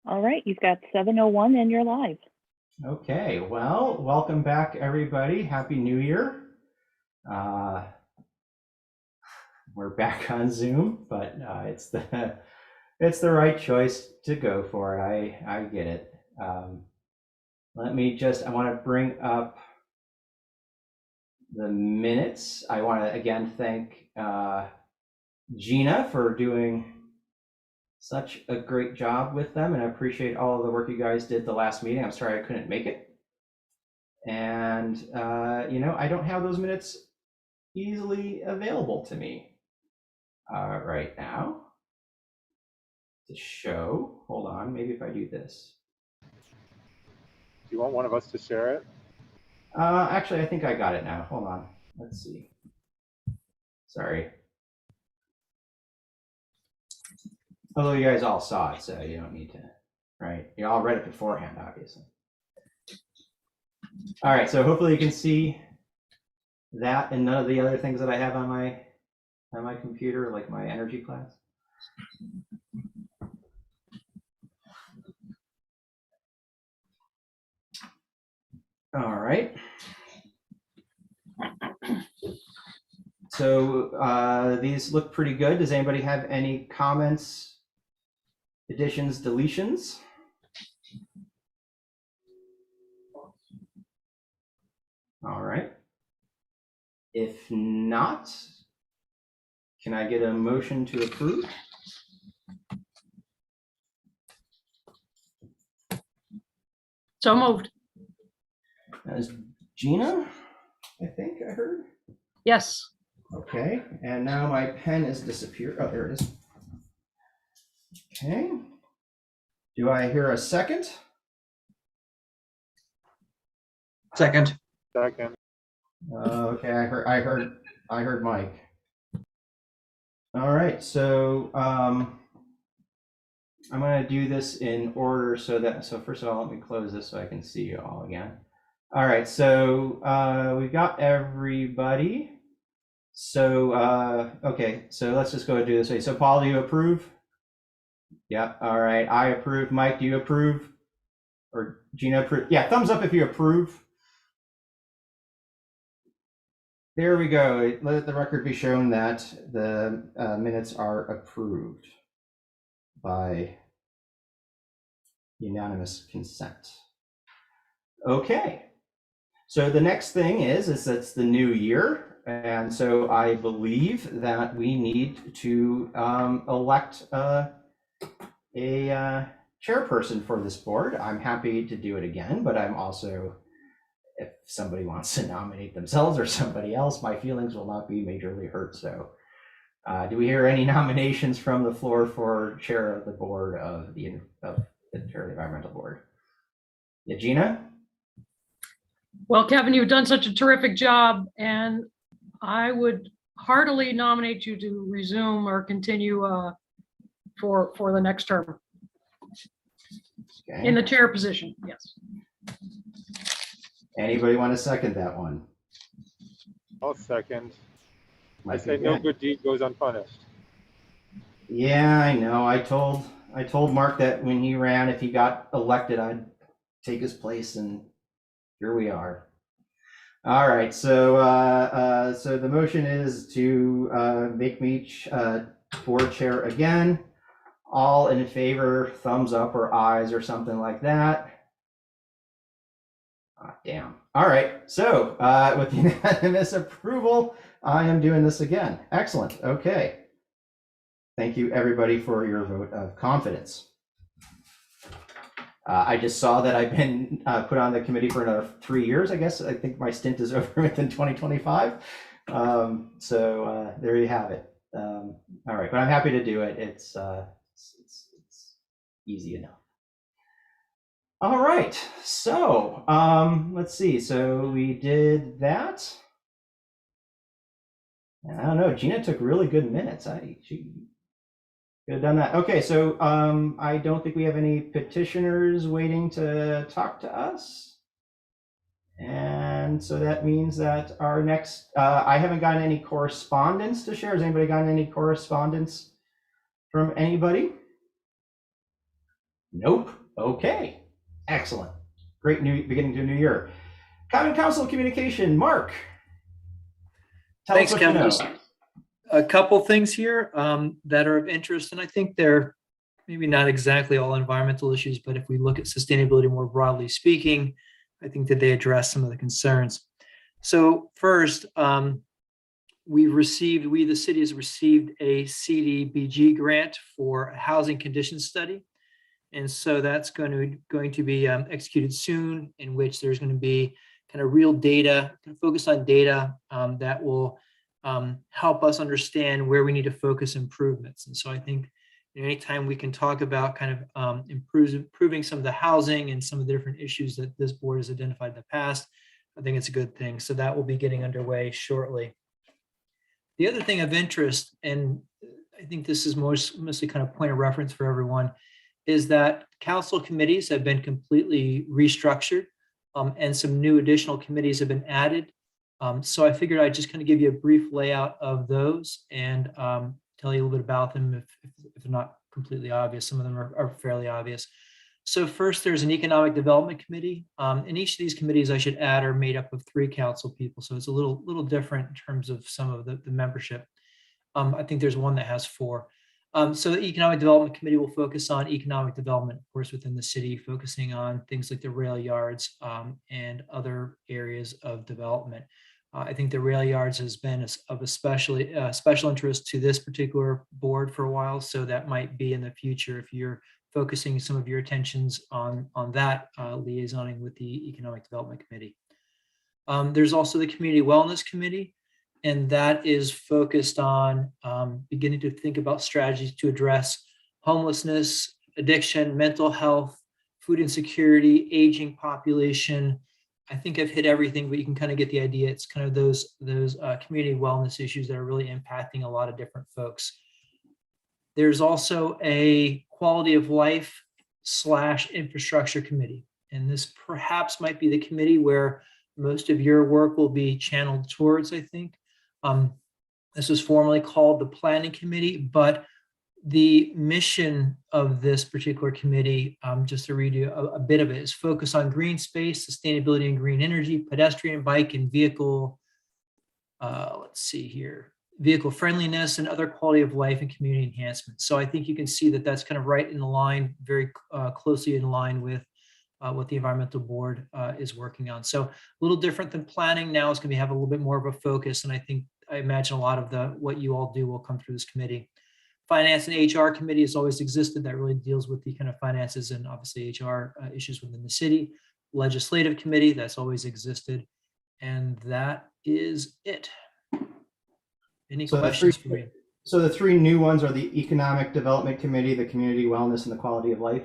All right, you've got 7:01 and you're live. Okay, well, welcome back, everybody. Happy New Year. Uh, we're back on Zoom, but it's the right choice to go for it. I get it. I want to bring up the minutes. I want to again thank Gina for doing such a great job with them, and I appreciate all of the work you guys did the last meeting. I'm sorry I couldn't make it. And I don't have those minutes easily available to me right now to show. Hold on, maybe if I do this. Do you want one of us to share it? Actually, I think I got it now. Hold on, let's see. Sorry. Although you guys all saw it, so you don't need to, right? You all read it beforehand, obviously. All right, so hopefully you can see that and none of the other things that I have on my computer, like my energy class. All right. So these look pretty good. Does anybody have any comments, additions, deletions? All right. If not, can I get a motion to approve? So moved. That is Gina, I think I heard. Yes. Okay, and now my pen has disappeared. Oh, there it is. Okay. Do I hear a second? Second. Second. Okay, I heard Mike. All right, so I'm going to do this in order so first of all, let me close this so I can see you all again. All right, so we've got everybody. So, okay, so let's just go and do this way. So Paul, do you approve? Yeah, all right, I approve. Mike, do you approve? Or Gina approve? Yeah, thumbs up if you approve. There we go. Let the record be shown that the minutes are approved by unanimous consent. Okay, so the next thing is it's the new year. And so I believe that we need to elect a chairperson for this board. I'm happy to do it again, but I'm also, if somebody wants to nominate themselves or somebody else, my feelings will not be majorly hurt. So do we hear any nominations from the floor for chair of the board of the chair of the environmental board? Yeah, Gina? Well, Kevin, you've done such a terrific job, and I would heartily nominate you to resume or continue for the next term. Okay. In the chair position, yes. Anybody want to second that one? I'll second. I Mike say again. no good deed goes unpunished. Yeah, I know. I told Mark that when he ran, if he got elected, I'd take his place, and here we are. All right, so so the motion is to make me board chair again. All in favor, thumbs up or ayes or something like that. Damn. All right, so with unanimous approval, I am doing this again. Excellent. Okay. Thank you, everybody, for your vote of confidence. I just saw that I've been put on the committee for another 3 years, I guess. I think my stint is over within 2025. So there you have it. All right, but I'm happy to do it. It's easy enough. All right, so let's see. So we did that. I don't know. Gina took really good minutes. She could have done that. Okay, so I don't think we have any petitioners waiting to talk to us. And so that means that our next, I haven't gotten any correspondence to share. Has anybody gotten any correspondence from anybody? Nope. Okay. Excellent. Great new beginning to a new year. Common Council Communication, Mark. Tell Thanks, us what Kevin. you Just know. a couple things here that are of interest, and I think they're maybe not exactly all environmental issues, but if we look at sustainability more broadly speaking, I think that they address some of the concerns. So first, we, the city has received a CDBG grant for a housing conditions study. And so that's going to be executed soon, in which there's going to be kind of real data, kind of focus on data that will help us understand where we need to focus improvements. And so I think anytime we can talk about kind of improving some of the housing and some of the different issues that this board has identified in the past, I think it's a good thing. So that will be getting underway shortly. The other thing of interest, and I think this is mostly kind of point of reference for everyone, is that council committees have been completely restructured and some new additional committees have been added. So I figured I'd just kind of give you a brief layout of those and tell you a little bit about them if they're not completely obvious. Some of them are fairly obvious. So first, there's an economic development committee. And each of these committees, I should add, are made up of 3 council people. So it's a little different in terms of some of the membership. I think there's one that has 4. So the Economic Development Committee will focus on economic development, of course, within the city, focusing on things like the rail yards and other areas of development. I think the rail yards has been of especially special interest to this particular board for a while. So that might be in the future if you're focusing some of your attentions on that liaisoning with the Economic Development Committee. There's also the Community Wellness Committee, and that is focused on beginning to think about strategies to address homelessness, addiction, mental health, food insecurity, aging population. I think I've hit everything, but you can kind of get the idea. It's kind of those community wellness issues that are really impacting a lot of different folks. There's also a quality of life / infrastructure committee. And this perhaps might be the committee where most of your work will be channeled towards, I think. This was formerly called the Planning Committee, but the mission of this particular committee, just to read you a bit of it, is focus on green space, sustainability and green energy, pedestrian, bike, and vehicle, vehicle friendliness, and other quality of life and community enhancement. So I think you can see that that's kind of right in the line, very closely in line with what the environmental board is working on. So a little different than planning. Now it's going to have a little bit more of a focus. And I imagine a lot of what you all do will come through this committee. Finance and HR committee has always existed. That really deals with the kind of finances and obviously HR issues within the city. Legislative committee, that's always existed. And that is it. Any questions for me? So the 3 new ones are the Economic Development Committee, the Community Wellness, and the Quality of Life.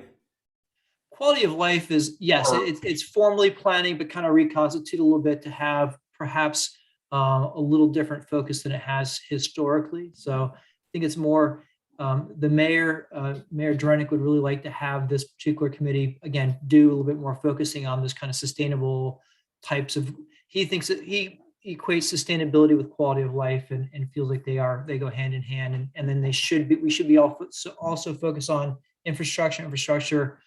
Quality of life is, yes, it's formally planning, but kind of reconstitute a little bit to have perhaps a little different focus than it has historically. So I think it's more, the Mayor Drenick would really like to have this particular committee, again, do a little bit more focusing on this kind of sustainable types of, he thinks that he equates sustainability with quality of life and feels like they go hand in hand. And then we should be also focus on infrastructure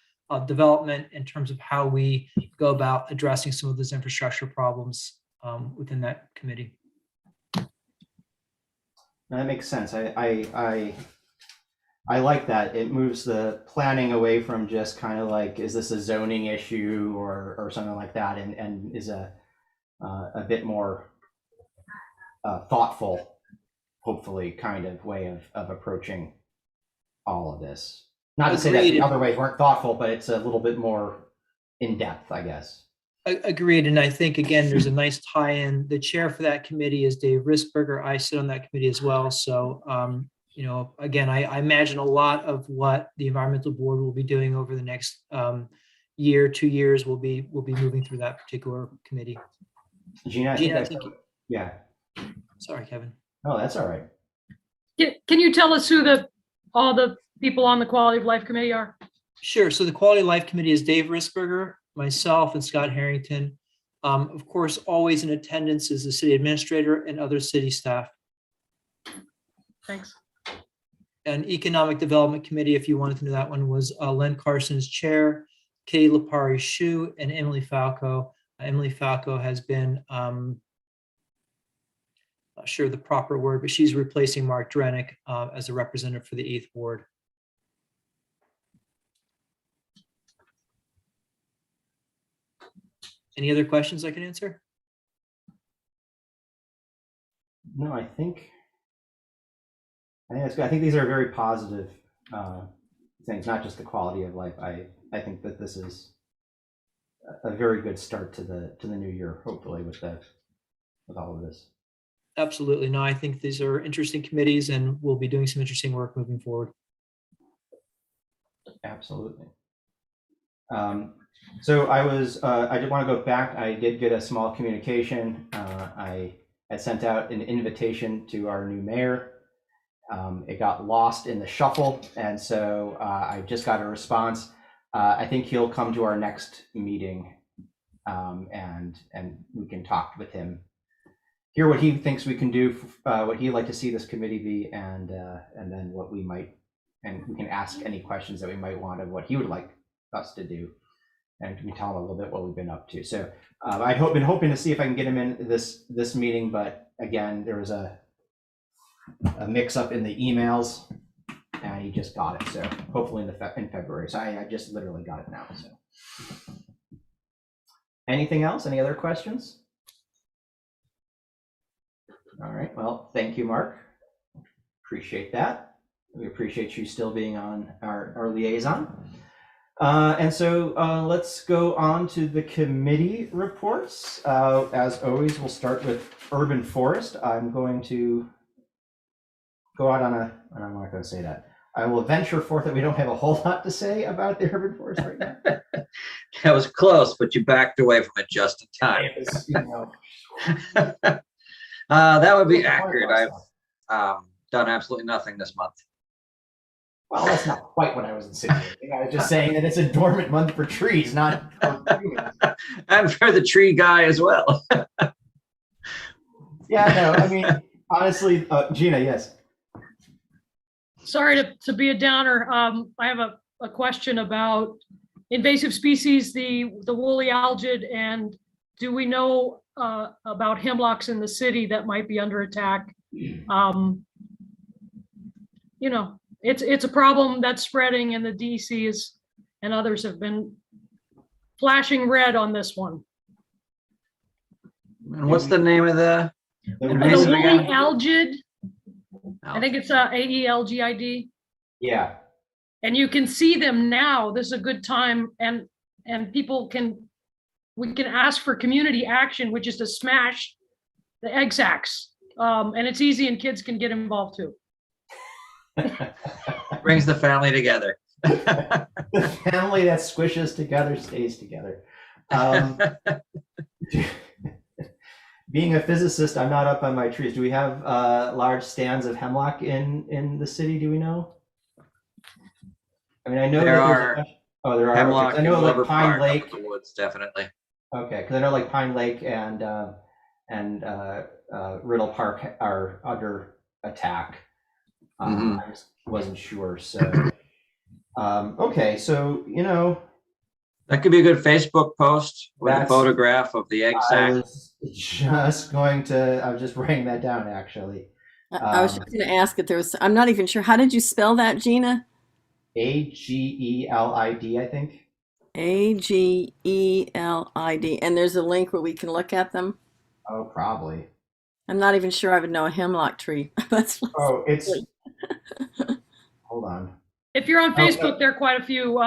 development in terms of how we go about addressing some of those infrastructure problems within that committee. That makes sense. I like that. It moves the planning away from just kind of like, is this a zoning issue or something like that, and is a bit more thoughtful, hopefully, kind of way of approaching all of this. Not to say that the other ways weren't thoughtful, but it's a little bit more in depth, I guess. Agreed. And I think, again, there's a nice tie-in. The chair for that committee is Dave Risberger. I sit on that committee as well. So, again, I imagine a lot of what the environmental board will be doing over the next year, 2 years will be moving through that particular committee. Gina, I think yeah. Sorry, Kevin. Oh, that's all right. Can you tell us who all the people on the Quality of Life Committee are? Sure. So the Quality of Life Committee is Dave Risberger, myself, and Scott Harrington. Of course, always in attendance is the city administrator and other city staff. Thanks. an Economic Development Committee, if you wanted to know that one, was Len Carson's chair, Katie Lipari Shu, and Emily Falco. Emily Falco has been, not sure the proper word, but she's replacing Mark Drenick as a representative for the 8th Ward. Any other questions I can answer? No, I think that's good. I think these are very positive things, not just the quality of life. I think that this is a very good start to the new year, hopefully, with all of this. Absolutely. No, I think these are interesting committees and we'll be doing some interesting work moving forward. Absolutely. So I did want to go back. I did get a small communication. I had sent out an invitation to our new mayor. It got lost in the shuffle, and so I just got a response. I think he'll come to our next meeting, and we can talk with him, hear what he thinks we can do, what he'd like to see this committee be, and then what we might, and we can ask any questions that we might want of what he would like us to do, and we can tell him a little bit what we've been up to. So I've been hoping to see if I can get him in this meeting, but again, there was a mix-up in the emails, and he just got it. So hopefully in February. So I just literally got it now. So anything else? Any other questions? All right. Well, thank you, Mark. Appreciate that. We appreciate you still being on our liaison. And so let's go on to the committee reports. As always, we'll start with Urban Forest. I'm going to go out on I'm not going to say that. I will venture forth that we don't have a whole lot to say about the Urban Forest right now. That was close, but you backed away from it just in time. It was, you know, That would be accurate. I've done absolutely nothing this month. well, that's not quite what I was insinuating. I was just saying that it's a dormant month for trees, not for humans. And for the tree guy as well. Yeah, no, I mean, honestly, Gina, yes. Sorry to be a downer. I have a question about invasive species, the woolly algid, and do we know about hemlocks in the city that might be under attack? You know, it's a problem that's spreading, and the DC and others have been flashing red on this one. And what's the name of the The The invasive woolly again? algid, I think it's AELGID. Yeah, And you can see them now. This is a good time, and we can ask for community action, which is to smash the egg sacs. And it's easy, and kids can get involved too. Brings the family together. the family that squishes together stays together. Being a physicist, I'm not up on my trees. Do we have large stands of hemlock in the city? Do we know? I mean, I know There that there's are a bunch. Oh, there are. Hemlock I and know like Lover Pine Park Lake. up in the woods, definitely. Okay, because I know like Pine Lake and Riddle Park are under attack. I just wasn't sure. So, okay, so you know, That could be a good Facebook post with a That's- photograph of the egg sac. I was just writing that down actually. I was just going to ask if there was, I'm not even sure. How did you spell that, Gina? AGELID, I think. AGELID. And there's a link where we can look at them. Oh, probably. I'm not even sure I would know a hemlock tree. That's Oh, it's. Hold on. If you're on Okay. Facebook, there are quite a few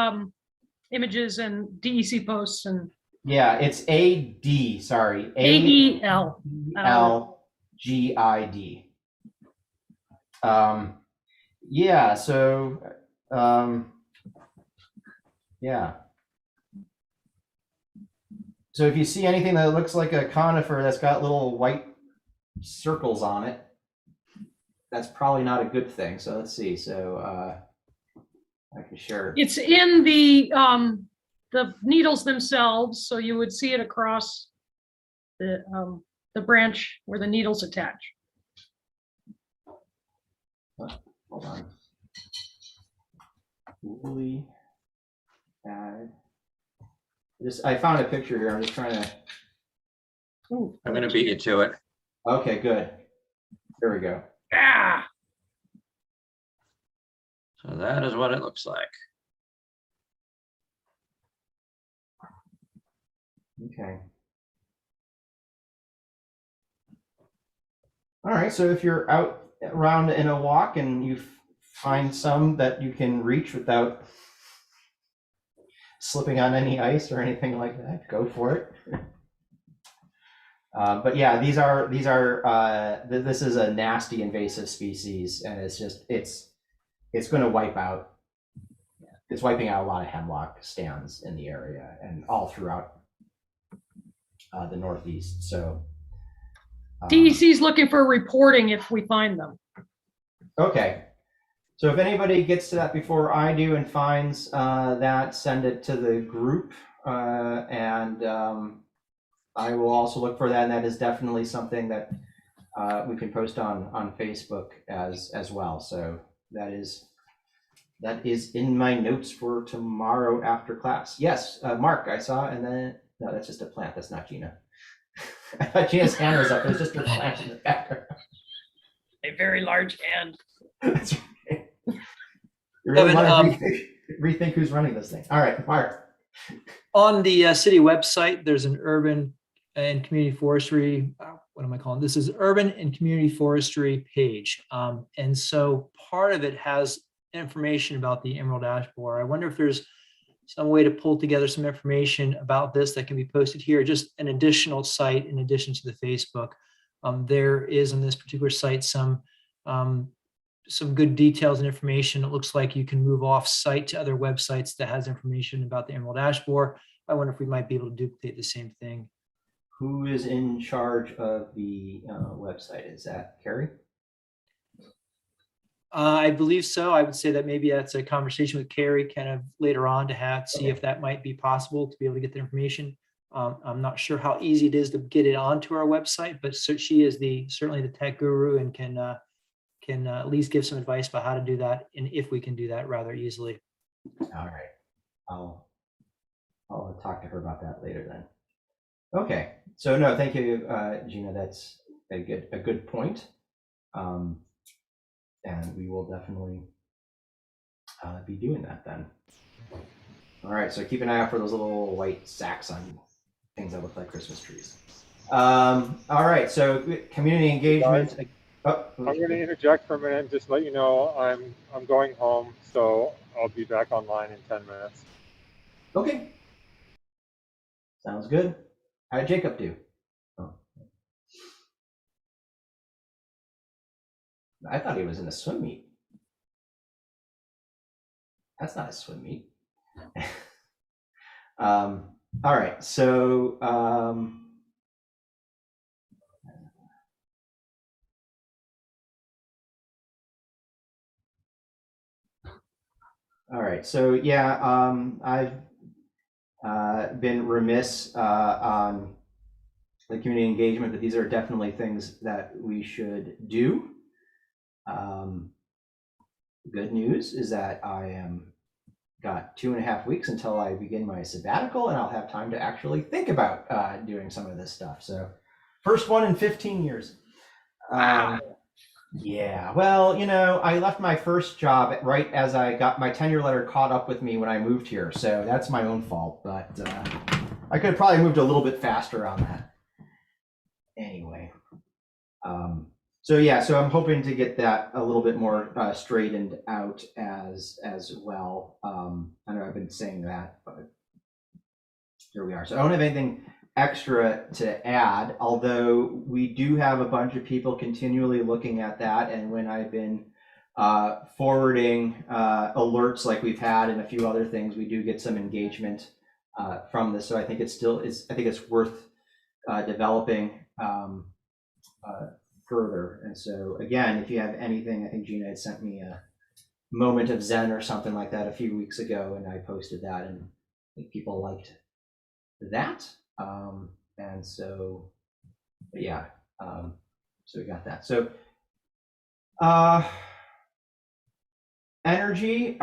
images and DEC posts and Yeah, it's AD. Sorry, AEL. AELGID. Yeah. So, yeah. So if you see anything that looks like a conifer that's got little white circles on it, that's probably not a good thing. So let's see. So I can share. It's in the needles themselves, so you would see it across the branch where the needles attach. Hold on. woolly ad. I found a picture here. I'm just trying to. Ooh, I'm gonna beat you to it. Okay, good. There we go. Ah, So that is what it looks like. Okay. All right. So if you're out around in a walk and you find some that you can reach without slipping on any ice or anything like that, go for it. But yeah, this is a nasty invasive species, and it's going to wipe out. It's wiping out a lot of hemlock stands in the area and all throughout the Northeast. So DEC's looking for reporting if we find them. okay. So if anybody gets to that before I do and finds that, send it to the group, and I will also look for that. And that is definitely something that we can post on Facebook as well. So that is in my notes for tomorrow after class. Yes, Mark, I saw, and then no, that's just a plant. That's not Gina. I thought Gina's hand was up. It was just a plant in the background. A very large hand. That's right. You really Evan, want to rethink who's running this thing. All right, Mark. On the city website, there's an urban and community forestry, what am I calling? This is urban and community forestry page. And so part of it has information about the emerald ash borer. I wonder if there's some way to pull together some information about this that can be posted here, just an additional site in addition to the Facebook. There is on this particular site some good details and information. It looks like you can move off site to other websites that has information about the emerald ash borer. I wonder if we might be able to duplicate the same thing. Who is in charge of the website? Is that Carrie? I believe so. I would say that maybe that's a conversation with Carrie kind of later on to see if that might be possible to be able to get the information. I'm not sure how easy it is to get it onto our website, but she is certainly the tech guru and can at least give some advice about how to do that and if we can do that rather easily. All right. I'll talk to her about that later then. Okay. So no, thank you, Gina. That's a good point. And we will definitely be doing that then. All right. So keep an eye out for those little white sacks on things that look like Christmas trees. All right. So community engagement. Oh, I'm going to interject for a minute and just let you know I'm going home, so I'll be back online in 10 minutes. okay. Sounds good. How did Jacob do? Oh. I thought he was in a swim meet. That's not a swim meet. All right. So all right. So yeah, I've been remiss on the community engagement, but these are definitely things that we should do. Good news is that I got 2.5 weeks until I begin my sabbatical, and I'll have time to actually think about doing some of this stuff. So first one in 15 years. Wow. Yeah, well, I left my first job right as I got my tenure letter caught up with me when I moved here. So that's my own fault, but I could have probably moved a little bit faster on that. Anyway, so yeah, so I'm hoping to get that a little bit more straightened out as well. I know I've been saying that, but here we are. So I don't have anything extra to add, although we do have a bunch of people continually looking at that. And when I've been forwarding alerts like we've had and a few other things, we do get some engagement from this. So I think I think it's worth developing further. And so again, if you have anything, I think Gina had sent me a moment of Zen or something like that a few weeks ago, and I posted that, and I think people liked that. And so, yeah, so we got that. So, energy,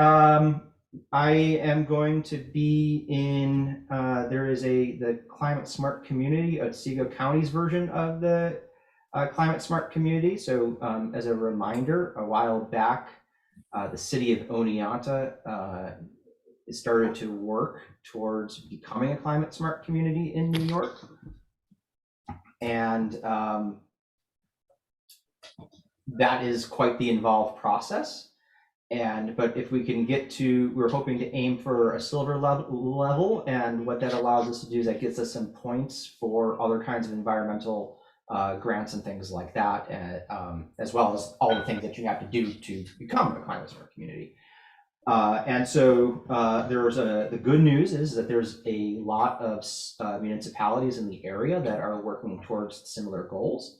I am going to be in, there is the Climate Smart Community, Otsego County's version of the Climate Smart Community. So as a reminder, a while back, the city of Oneonta started to work towards becoming a climate smart community in New York. And that is quite the involved process. But if we can get to, we're hoping to aim for a silver level, and what that allows us to do is that gets us some points for other kinds of environmental grants and things like that, as well as all the things that you have to do to become a climate smart community. And so the good news is that there's a lot of municipalities in the area that are working towards similar goals.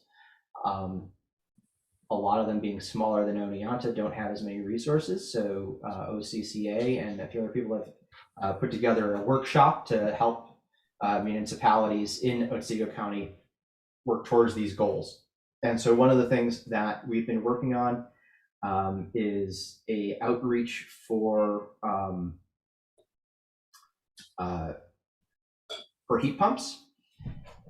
A lot of them being smaller than Oneonta don't have as many resources. So OCCA and a few other people have put together a workshop to help municipalities in Otsego County work towards these goals. And so one of the things that we've been working on is a outreach for heat pumps.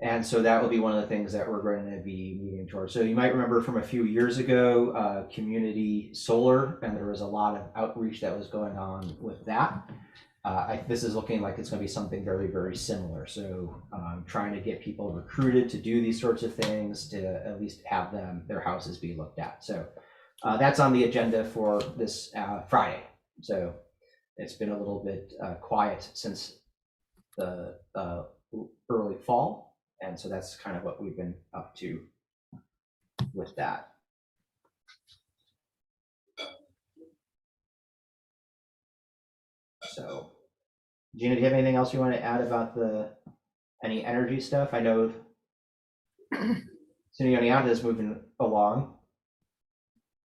And so that will be one of the things that we're going to be moving towards. So you might remember from a few years ago, community solar, and there was a lot of outreach that was going on with that. This is looking like it's going to be something very, very similar. So trying to get people recruited to do these sorts of things, to at least have their houses be looked at. So that's on the agenda for this Friday. So it's been a little bit quiet since the early fall. And so that's kind of what we've been up to with that. So, Gina, do you have anything else you want to add about any energy stuff? I know City Oneonta is moving along.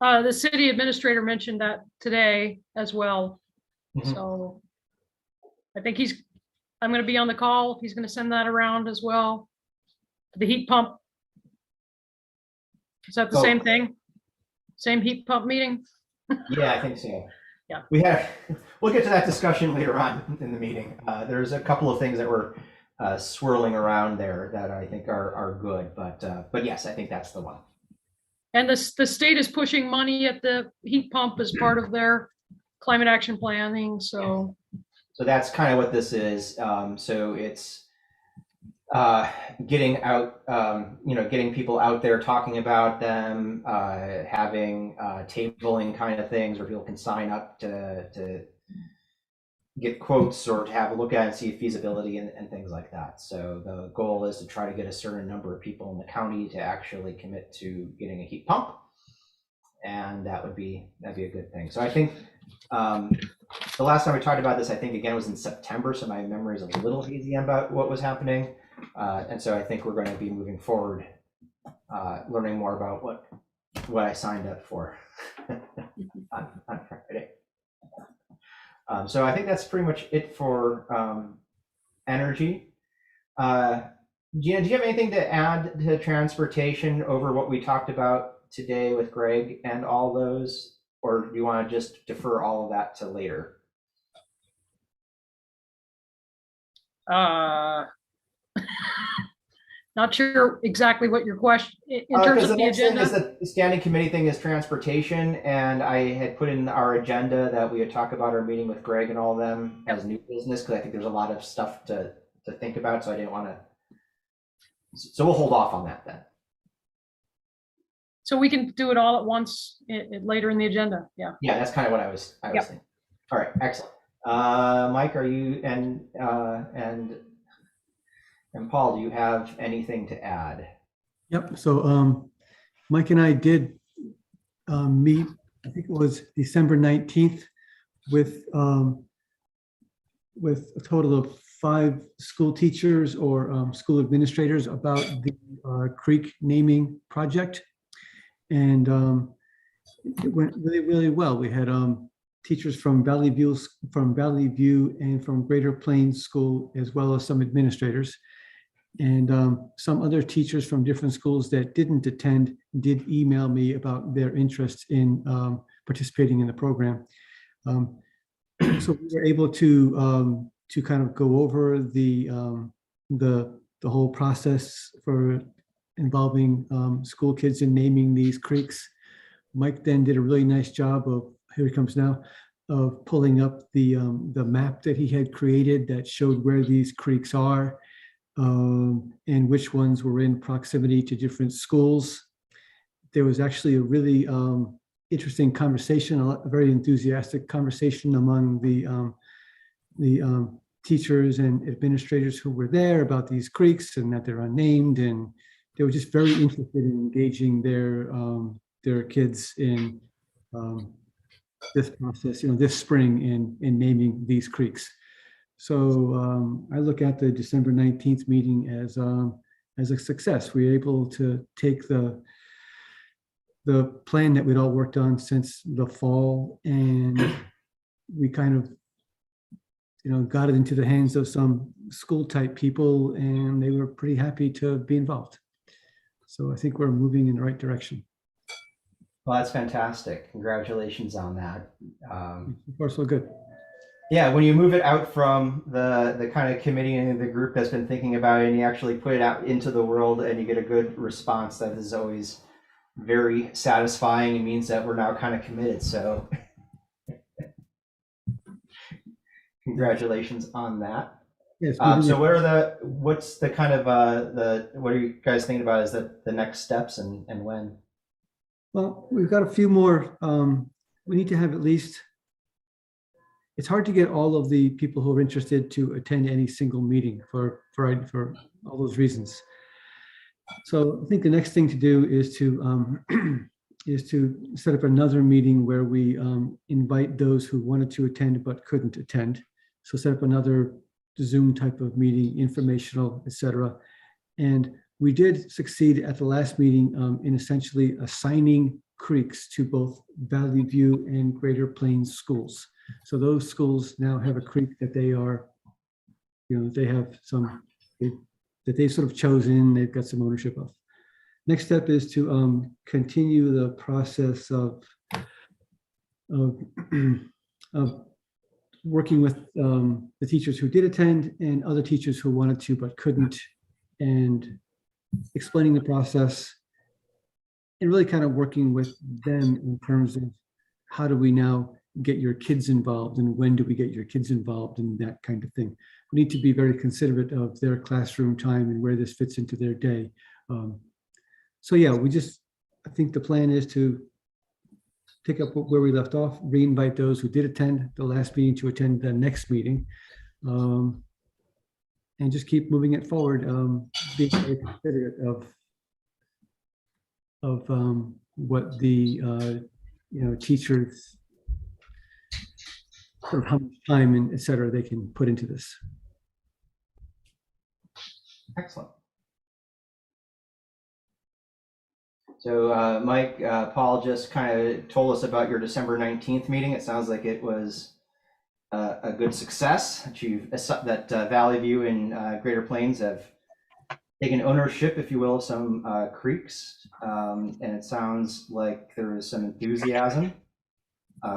The city administrator mentioned that today as well. Mhm. So I think I'm going to be on the call. He's going to send that around as well. The heat pump. Is that the Oh. same thing? Same heat pump meeting? Yeah, I think so. Yeah. We'll get to that discussion later on in the meeting. There's a couple of things that were swirling around there that I think are good, but yes, I think that's the one. And the state is pushing money at the heat pump as part of their climate action planning. So that's kind of what this is. So it's getting out, getting people out there talking about them, having tabling kind of things where people can sign up to get quotes or to have a look at and see feasibility and things like that. So the goal is to try to get a certain number of people in the county to actually commit to getting a heat pump, and that'd be a good thing. So I think the last time we talked about this, I think again was in September, so my memory is a little hazy about what was happening. And so I think we're going to be moving forward, learning more about what I signed up for on Friday. So I think that's pretty much it for energy. Gina, do you have anything to add to transportation over what we talked about today with Greg and all those, or do you want to just defer all of that to later? Not sure exactly what your question in terms of the agenda. Is the standing committee thing is transportation, and I had put in our agenda that we would talk about our meeting with Greg and all of them as new business, because I think there's a lot of stuff to think about, so I didn't want to. So we'll hold off on that then. So we can do it all at once later in the agenda. Yeah. Yeah, that's kind of what I was thinking. All right, excellent. Mike, are you and Paul, do you have anything to add? Yep. So Mike and I did meet, I think it was December 19th, with a total of 5 school teachers or school administrators about the creek naming project. And it went really, really well. We had teachers from Valley View and from Greater Plains School, as well as some administrators. And some other teachers from different schools that didn't attend did email me about their interest in participating in the program. So we were able to kind of go over the whole process for involving school kids in naming these creeks. Mike then did a really nice job of, here he comes now, of pulling up the map that he had created that showed where these creeks are, and which ones were in proximity to different schools. There was actually a really interesting conversation, a very enthusiastic conversation among the teachers and administrators who were there about these creeks and that they're unnamed, and they were just very interested in engaging their kids in this process, this spring in naming these creeks. So I look at the December 19th meeting as a success. We were able to take the plan that we'd all worked on since the fall, and we kind of got it into the hands of some school type people, and they were pretty happy to be involved. So I think we're moving in the right direction. Well, that's fantastic. Congratulations on that. So far, so good. Yeah, when you move it out from the kind of committee and the group that's been thinking about it, and you actually put it out into the world and you get a good response, that is always very satisfying. It means that we're now kind of committed. So congratulations on that. Yes. So what's the kind of what are you guys thinking about as the next steps and when? Well, we've got a few more. We need to have at least, it's hard to get all of the people who are interested to attend any single meeting for all those reasons. So I think the next thing to do is to set up another meeting where we invite those who wanted to attend but couldn't attend. So set up another Zoom type of meeting, informational, etc. And we did succeed at the last meeting in essentially assigning creeks to both Valley View and Greater Plains schools. So those schools now have a creek that they are, they have that they've sort of chosen, they've got some ownership of. Next step is to continue the process of working with the teachers who did attend and other teachers who wanted to but couldn't, and explaining the process and really kind of working with them in terms of how do we now get your kids involved and when do we get your kids involved and that kind of thing. We need to be very considerate of their classroom time and where this fits into their day. So yeah, I think the plan is to pick up where we left off, re-invite those who did attend the last meeting to attend the next meeting, and just keep moving it forward, being very considerate of what the teachers, sort of how much time and et cetera they can put into this. Excellent. So Mike, Paul just kind of told us about your December 19th meeting. It sounds like it was a good success. That Valley View and Greater Plains have taken ownership, if you will, of some creeks. And it sounds like there is some enthusiasm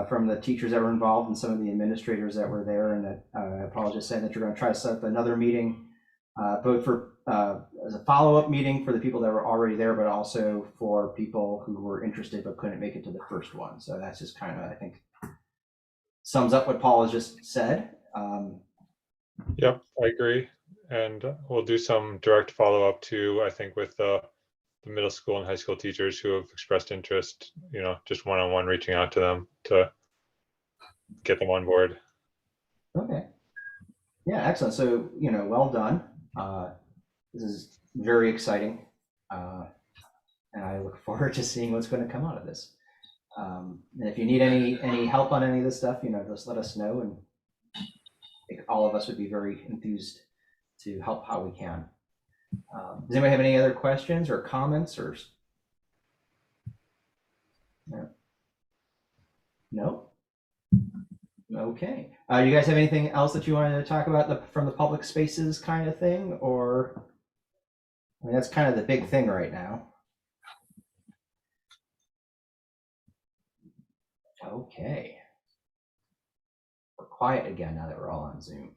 from the teachers that were involved and some of the administrators that were there. And that Paul just said that you're going to try to set up another meeting, both for as a follow-up meeting for the people that were already there, but also for people who were interested but couldn't make it to the first one. So that's just kind of, I think, sums up what Paul has just said. Yep, I agree. And we'll do some direct follow-up too, I think, with the middle school and high school teachers who have expressed interest, just one-on-one reaching out to them to get them on board. Okay. Yeah, excellent. So, well done. This is very exciting. And I look forward to seeing what's going to come out of this. And if you need any help on any of this stuff, just let us know. And I think all of us would be very enthused to help how we can. Does anybody have any other questions or comments or? No? Okay. You guys have anything else that you wanted to talk about from the public spaces kind of thing? Or, I mean, that's kind of the big thing right now. Okay. we're quiet again now that we're all on Zoom.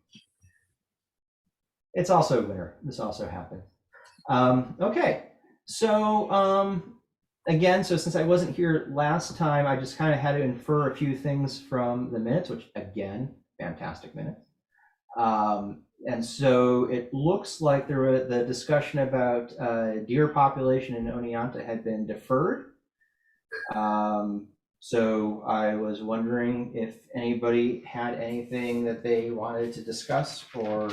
It's also winter. This also happened. Okay, so again, so since I wasn't here last time, I just kind of had to infer a few things from the minutes, which again, fantastic minutes. And so it looks like the discussion about deer population in Oneonta had been deferred. So I was wondering if anybody had anything that they wanted to discuss or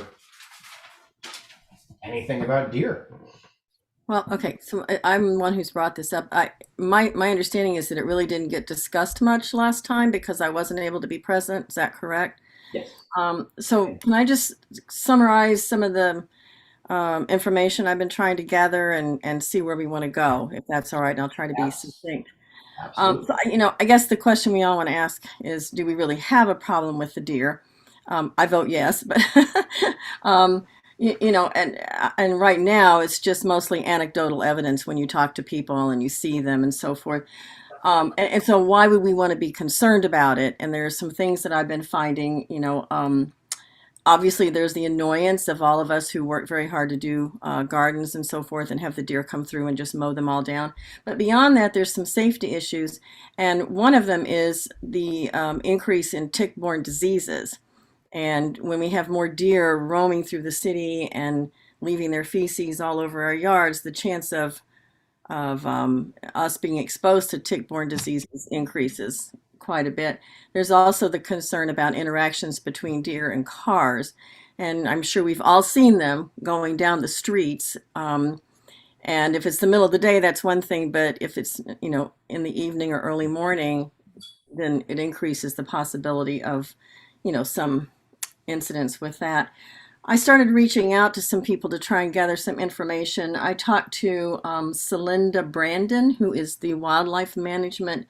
anything about deer. Well, okay, so I'm the one who's brought this up. My understanding is that it really didn't get discussed much last time because I wasn't able to be present. Is that correct? Yes. So can I just summarize some of the information I've been trying to gather and see where we want to go, if that's all right, and I'll try to be succinct. Absolutely. So, I guess the question we all want to ask is, do we really have a problem with the deer? I vote yes, but and right now it's just mostly anecdotal evidence when you talk to people and you see them and so forth. And so why would we want to be concerned about it? And there are some things that I've been finding, obviously there's the annoyance of all of us who work very hard to do gardens and so forth and have the deer come through and just mow them all down. But beyond that, there's some safety issues. And one of them is the increase in tick-borne diseases. And when we have more deer roaming through the city and leaving their feces all over our yards, the chance of us being exposed to tick-borne diseases increases quite a bit. There's also the concern about interactions between deer and cars. And I'm sure we've all seen them going down the streets. And if it's the middle of the day, that's one thing. But if it's, in the evening or early morning, then it increases the possibility of, some incidents with that. I started reaching out to some people to try and gather some information. I talked to Celinda Brandon, who is the wildlife management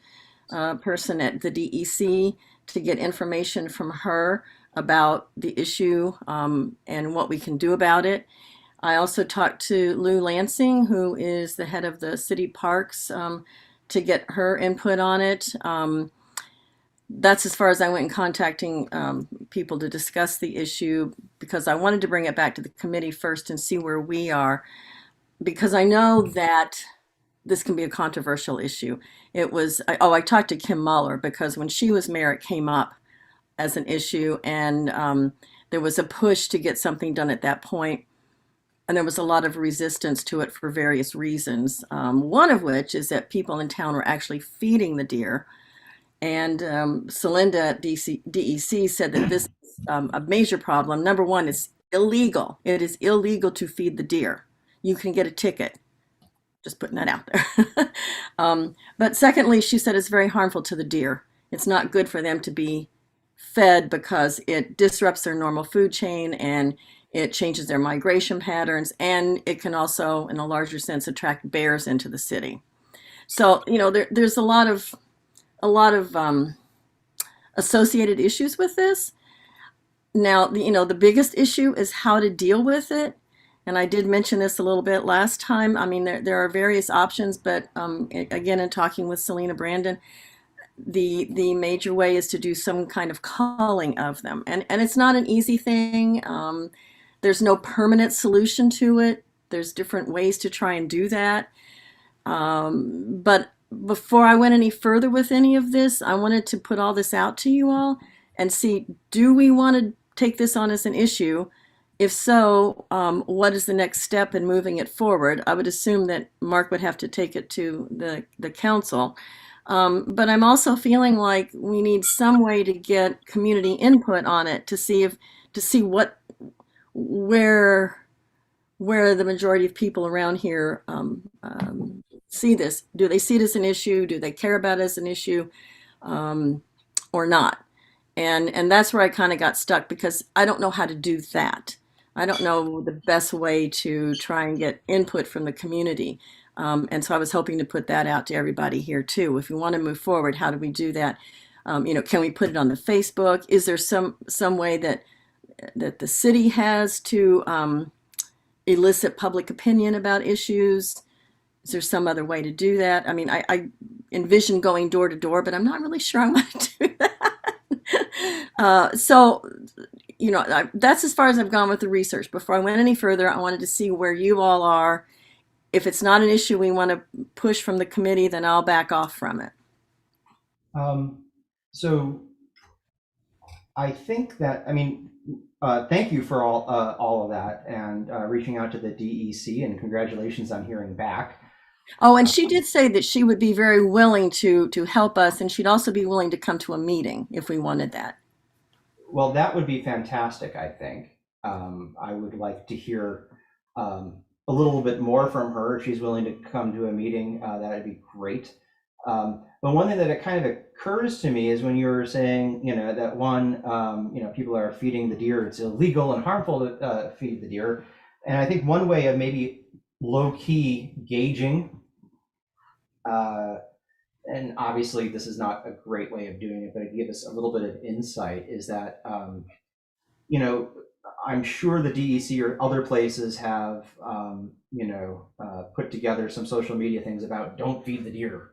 person at the DEC, to get information from her about the issue and what we can do about it. I also talked to Lou Lansing, who is the head of the city parks, to get her input on it. That's as far as I went in contacting people to discuss the issue, because I wanted to bring it back to the committee first and see where we are, because I know that this can be a controversial issue. I talked to Kim Muller because when she was mayor, it came up as an issue, and there was a push to get something done at that point, and there was a lot of resistance to it for various reasons. One of which is that people in town were actually feeding the deer. And Celinda at DEC said that this is a major problem. Number one, it's illegal. It is illegal to feed the deer. You can get a ticket. Just putting that out there. But secondly, she said it's very harmful to the deer. It's not good for them to be fed because it disrupts their normal food chain and it changes their migration patterns. And it can also, in a larger sense, attract bears into the city. So, there's a lot of associated issues with this. Now, the biggest issue is how to deal with it. And I did mention this a little bit last time. I mean, there are various options, but again, in talking with Selena Brandon, the major way is to do some kind of culling of them. And it's not an easy thing. There's no permanent solution to it. There's different ways to try and do that. But before I went any further with any of this, I wanted to put all this out to you all and see, do we want to take this on as an issue? If so, what is the next step in moving it forward? I would assume that Mark would have to take it to the council. But I'm also feeling like we need some way to get community input on it to see where the majority of people around here see this. Do they see it as an issue? Do they care about it as an issue or not? And that's where I kind of got stuck, because I don't know how to do that. I don't know the best way to try and get input from the community. And so I was hoping to put that out to everybody here too. If we want to move forward, how do we do that? Can we put it on the Facebook? Is there some way that the city has to elicit public opinion about issues? Is there some other way to do that? I mean, I envision going door to door, but I'm not really sure I want to do that. So, that's as far as I've gone with the research. Before I went any further, I wanted to see where you all are. If it's not an issue we want to push from the committee, then I'll back off from it. So I think that, thank you for all of that and reaching out to the DEC, and congratulations on hearing back. Oh, and she did say that she would be very willing to help us, and she'd also be willing to come to a meeting if we wanted that. Well, that would be fantastic, I think. I would like to hear a little bit more from her. If she's willing to come to a meeting, that'd be great. But one thing that it kind of occurs to me is when you were saying, that people are feeding the deer, it's illegal and harmful to feed the deer. And I think one way of maybe low-key gauging, and obviously this is not a great way of doing it, but it gives us a little bit of insight, is that, I'm sure the DEC or other places have, put together some social media things about don't feed the deer,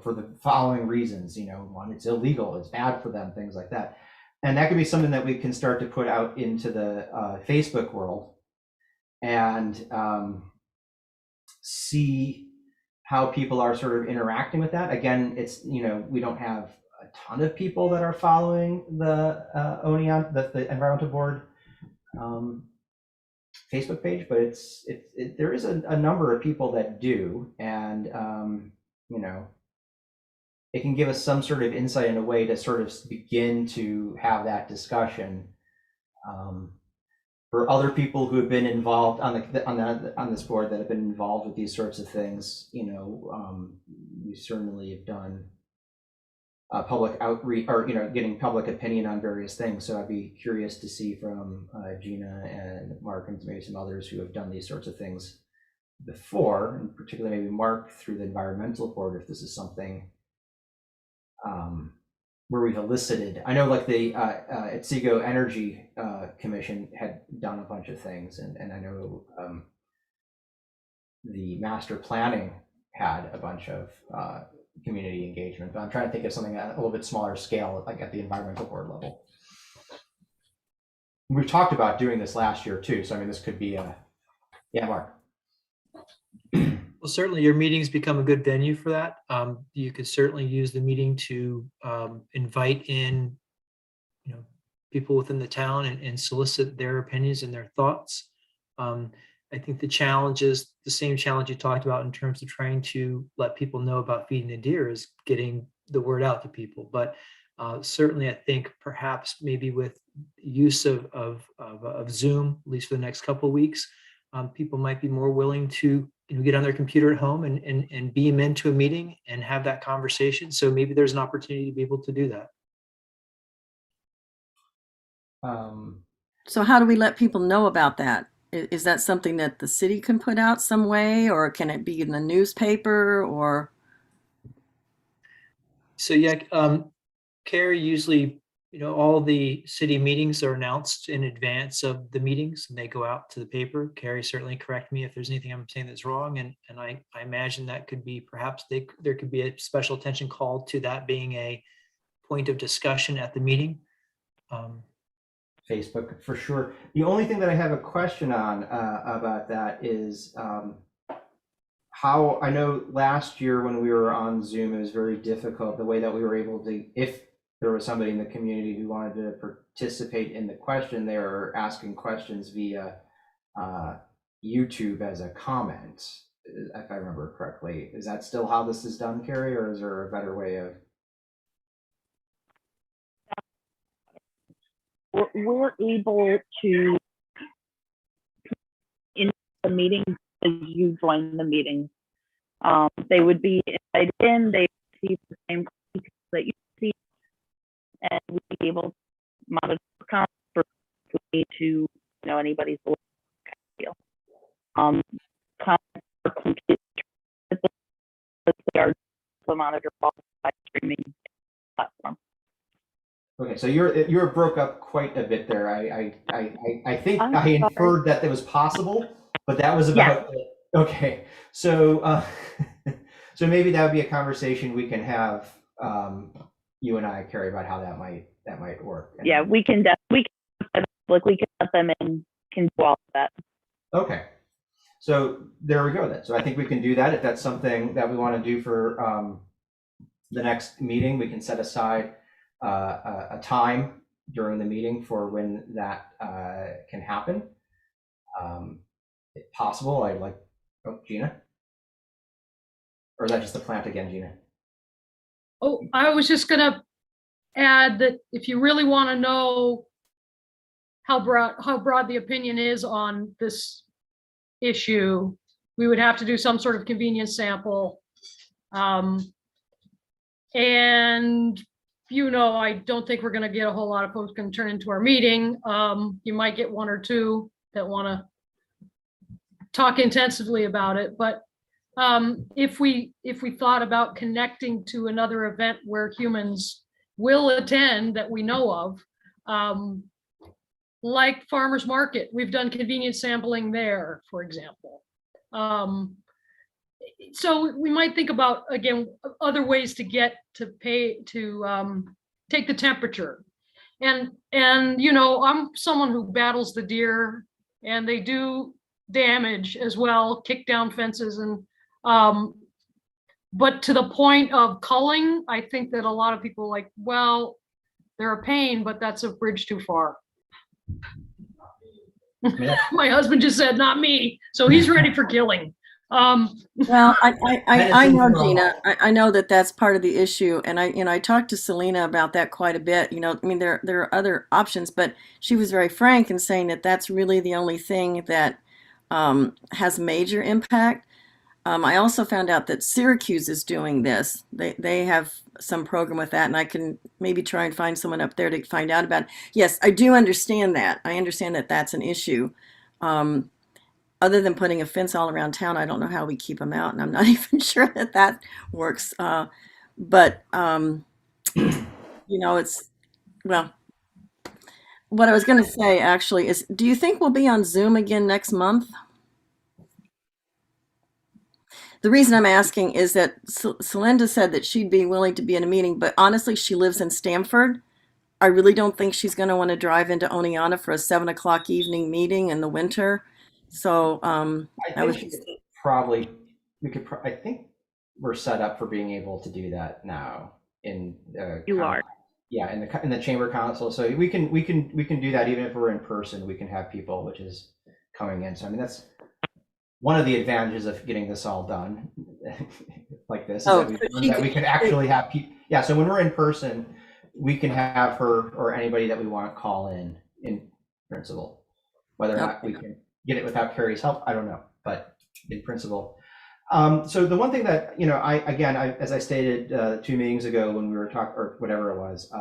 for the following reasons. One, it's illegal, it's bad for them, things like that. And that could be something that we can start to put out into the Facebook world and see how people are sort of interacting with that. Again, it's, we don't have a ton of people that are following the ONEON, the Environmental Board Facebook page, but there is a number of people that do, and it can give us some sort of insight in a way to sort of begin to have that discussion. For other people who have been involved on this board that have been involved with these sorts of things, we certainly have done public outreach, or getting public opinion on various things. So I'd be curious to see from Gina and Mark and maybe some others who have done these sorts of things before, and particularly maybe Mark through the environmental board, if this is something where we've elicited. I know like the Otsego Energy Commission had done a bunch of things, and I know the master planning had a bunch of community engagement, but I'm trying to think of something at a little bit smaller scale, like at the environmental board level. We've talked about doing this last year too, so this could be yeah, Mark. Well, certainly your meetings become a good venue for that. You could certainly use the meeting to invite in, people within the town and solicit their opinions and their thoughts. I think the challenge is the same challenge you talked about in terms of trying to let people know about feeding the deer, is getting the word out to people. But certainly I think perhaps maybe with use of Zoom, at least for the next couple of weeks, people might be more willing to get on their computer at home and beam into a meeting and have that conversation. So maybe there's an opportunity to be able to do that. So how do we let people know about that? Is that something that the city can put out some way, or can it be in the newspaper, or? So yeah, Carrie, usually, all the city meetings are announced in advance of the meetings and they go out to the paper. Carrie, certainly correct me if there's anything I'm saying that's wrong. And I imagine that could be, perhaps there could be a special attention called to that being a point of discussion at the meeting. Facebook for sure. The only thing that I have a question on about that is how, I know last year when we were on Zoom, it was very difficult the way that we were able to, if there was somebody in the community who wanted to participate in the question, they were asking questions via YouTube as a comment, if I remember correctly. Is that still how this is done, Carrie, or is there a better way of? We're able to, in the meeting, as you join the meeting, they would be invited in, they see the same questions that you see, and we'd be able to monitor comments for to anybody's deal. Comments are completely, they are monitored by streaming platform. Okay, so you're broke up quite a bit there. I think I inferred that it was possible, but that was about it. Okay. So so maybe that would be a conversation we can have you and I, Carrie, about how that might work. And Yeah, we can let them in, can do all of that. Okay. So there we go then. So I think we can do that. If that's something that we want to do for the next meeting, we can set aside a time during the meeting for when that can happen. If possible, I'd like, oh, Gina? Or is that just the plant again, Gina? Oh, I was just gonna add that if you really want to know how broad the opinion is on this issue, we would have to do some sort of convenience sample. And I don't think we're going to get a whole lot of folks can turn into our meeting. You might get one or two that want to talk intensively about it, but if we thought about connecting to another event where humans will attend that we know of, like farmers market, we've done convenience sampling there, for example. So we might think about, again, other ways to get to take the temperature. And I'm someone who battles the deer, and they do damage as well, kick down fences, and but to the point of culling, I think that a lot of people like, well, they're a pain, but that's a bridge too far. Yeah. My husband just said, not me. So he's ready for killing. Well, I know, Gina. I know that that's part of the issue, and I talked to Selena about that quite a bit. There are other options, but she was very frank in saying that that's really the only thing that has major impact. I also found out that Syracuse is doing this. They have some program with that, and I can maybe try and find someone up there to find out about it. Yes, I do understand that. I understand that that's an issue. Other than putting a fence all around town, I don't know how we keep them out, and I'm not even sure that works. But it's, well, what I was going to say actually is, do you think we'll be on Zoom again next month? The reason I'm asking is that Celinda said that she'd be willing to be in a meeting, but honestly, she lives in Stamford. I really don't think she's going to want to drive into Oneonta for a 7 o'clock evening meeting in the winter. So I think I think we're set up for being able to do that now in You are. Yeah, in the chamber council. So we can do that even if we're in person. We can have people, which is coming in. So I mean, that's one of the advantages of getting this all done like this, is that we can actually have people. Yeah, so when we're in person, we can have her or anybody that we want to call in principle. Whether or not we can get it without Carrie's help, I don't know, but in principle. So the one thing that, as I stated 2 meetings ago when we were talking, or whatever it was,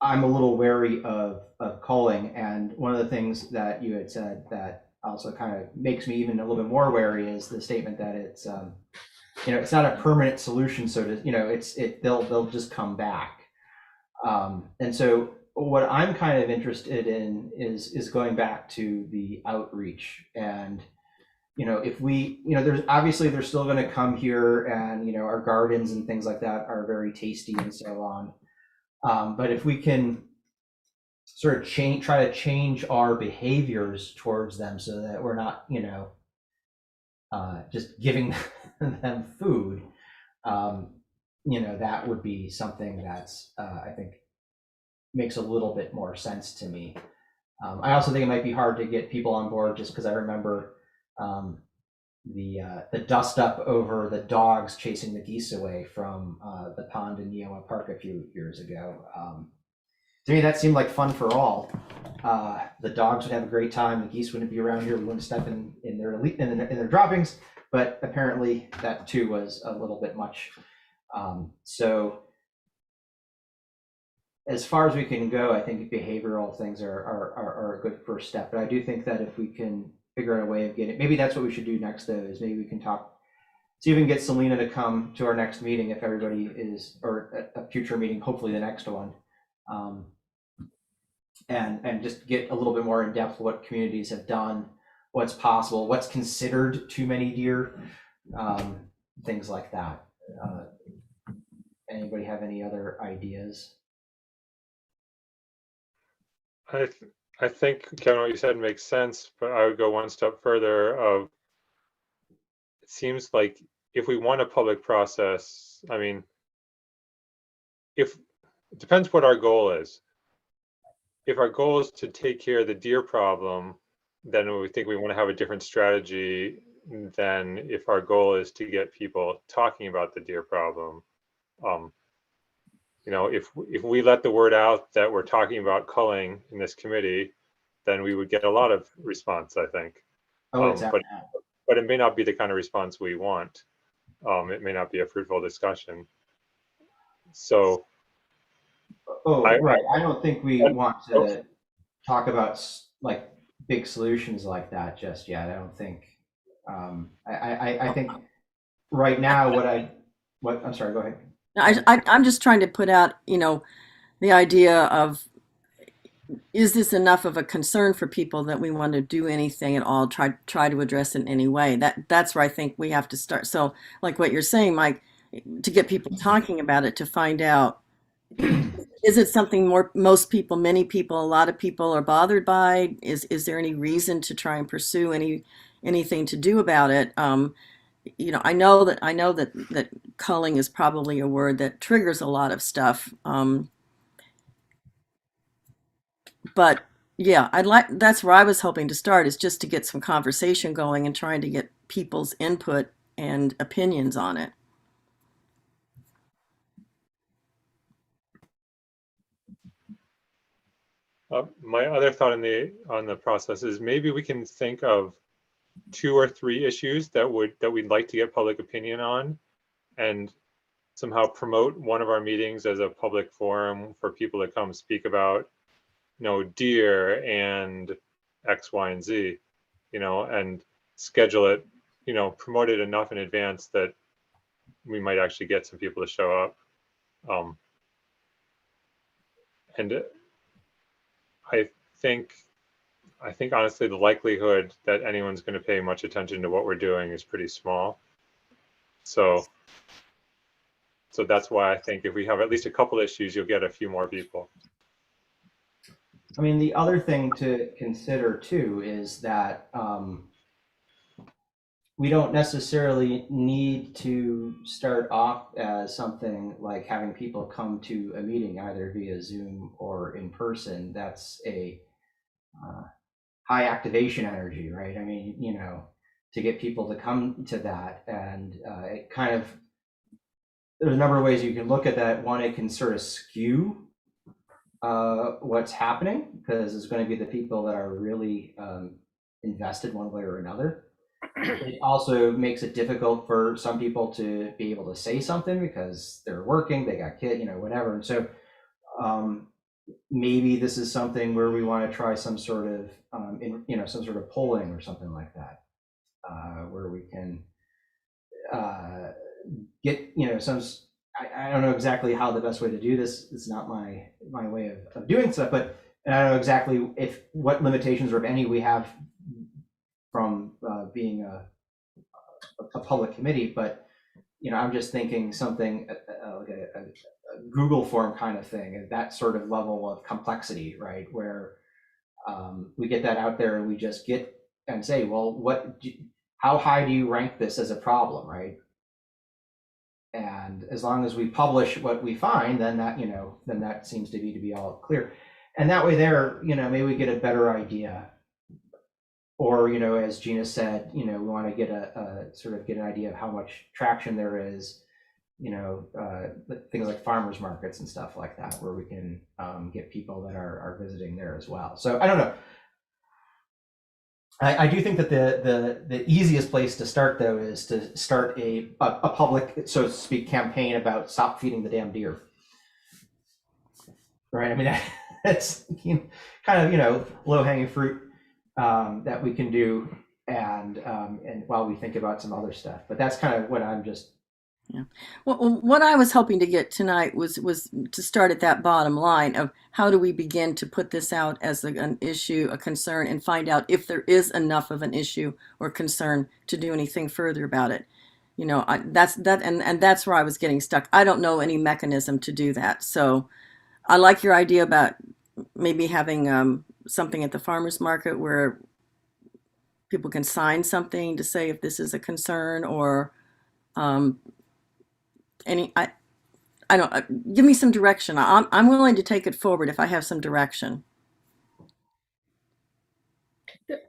I'm a little wary of culling. And one of the things that you had said that also kind of makes me even a little bit more wary is the statement that it's not a permanent solution. So they'll just come back. And so what I'm kind of interested in is going back to the outreach. And if we, they're still going to come here, and our gardens and things like that are very tasty and so on. But if we can sort of try to change our behaviors towards them, so that we're not just giving them food, that would be something that's I think makes a little bit more sense to me. I also think it might be hard to get people on board, just because I remember the dust up over the dogs chasing the geese away from the pond in Neoma Park a few years ago. To me, that seemed like fun for all. The dogs would have a great time. The geese wouldn't be around here. We wouldn't step in their droppings. But apparently, that too was a little bit much. So, as far as we can go, I think behavioral things are a good first step. But I do think that if we can figure out a way of getting, maybe that's what we should do next, though, is maybe we can see if we can get Selena to come to our next meeting, if everybody is, or a future meeting, hopefully the next one. And just get a little bit more in depth what communities have done, what's possible, what's considered too many deer, things like that. anybody have any other ideas? I think, Kevin, what you said makes sense, but I would go one step further of, it seems like if we want a public process, I mean, if, it depends what our goal is. If our goal is to take care of the deer problem, then we think we want to have a different strategy than if our goal is to get people talking about the deer problem. You know, if we let the word out that we're talking about culling in this committee, then we would get a lot of response, I think. Oh, it's out But now. but it may not be the kind of response we want. It may not be a fruitful discussion. So Oh, I, right. I don't think we I want to talk about like big solutions like that just yet. I don't think. I think right now what I'm sorry. Go ahead. I'm just trying to put out, the idea of, is this enough of a concern for people that we want to do anything at all, try to address it in any way? That's where I think we have to start. So like what you're saying, Mike, to get people talking about it, to find out, is it something most people, many people, a lot of people are bothered by? Is there any reason to try and pursue anything to do about it? I know that culling is probably a word that triggers a lot of stuff. But yeah, that's where I was hoping to start, is just to get some conversation going and trying to get people's input and opinions on it. my other thought on the process is maybe we can think of 2 or 3 issues that we'd like to get public opinion on, and somehow promote one of our meetings as a public forum for people to come speak about, deer and X, Y, and Z, and schedule it, promote it enough in advance that we might actually get some people to show up. And I think honestly, the likelihood that anyone's going to pay much attention to what we're doing is pretty small. So that's why I think if we have at least a couple issues, you'll get a few more people. I mean, the other thing to consider too is that we don't necessarily need to start off as something like having people come to a meeting either via Zoom or in person. That's a high activation energy, right? I mean, to get people to come to that, and it kind of, there's a number of ways you can look at that. One, it can sort of skew what's happening, because it's going to be the people that are really invested one way or another. It also makes it difficult for some people to be able to say something because they're working, they got kids, whatever. And so maybe this is something where we want to try some sort of, some sort of polling or something like that, where we can get, some. I don't know exactly how the best way to do this. It's not my way of doing stuff, but I don't know exactly what limitations, or if any, we have from being a public committee. But I'm just thinking something like a Google form kind of thing, that sort of level of complexity, right? Where we get that out there and we just get and say, well, how high do you rank this as a problem, right? And as long as we publish what we find, then that seems to be all clear. And that way there, maybe we get a better idea. Or, as Gina said, we want to get get an idea of how much traction there is, things like farmers markets and stuff like that, where we can get people that are visiting there as well. So I don't know. I do think that the easiest place to start, though, is to start a public, so to speak, campaign about stop feeding the damn deer. Right? I mean, that's kind of low hanging fruit that we can do, and while we think about some other stuff. But that's kind of what I'm just. Yeah. Well, what I was hoping to get tonight was to start at that bottom line of how do we begin to put this out as an issue, a concern, and find out if there is enough of an issue or concern to do anything further about it. You know, and that's where I was getting stuck. I don't know any mechanism to do that. So I like your idea about maybe having something at the farmer's market where people can sign something to say if this is a concern, or um, any, I don't, give me some direction. I'm willing to take it forward if I have some direction.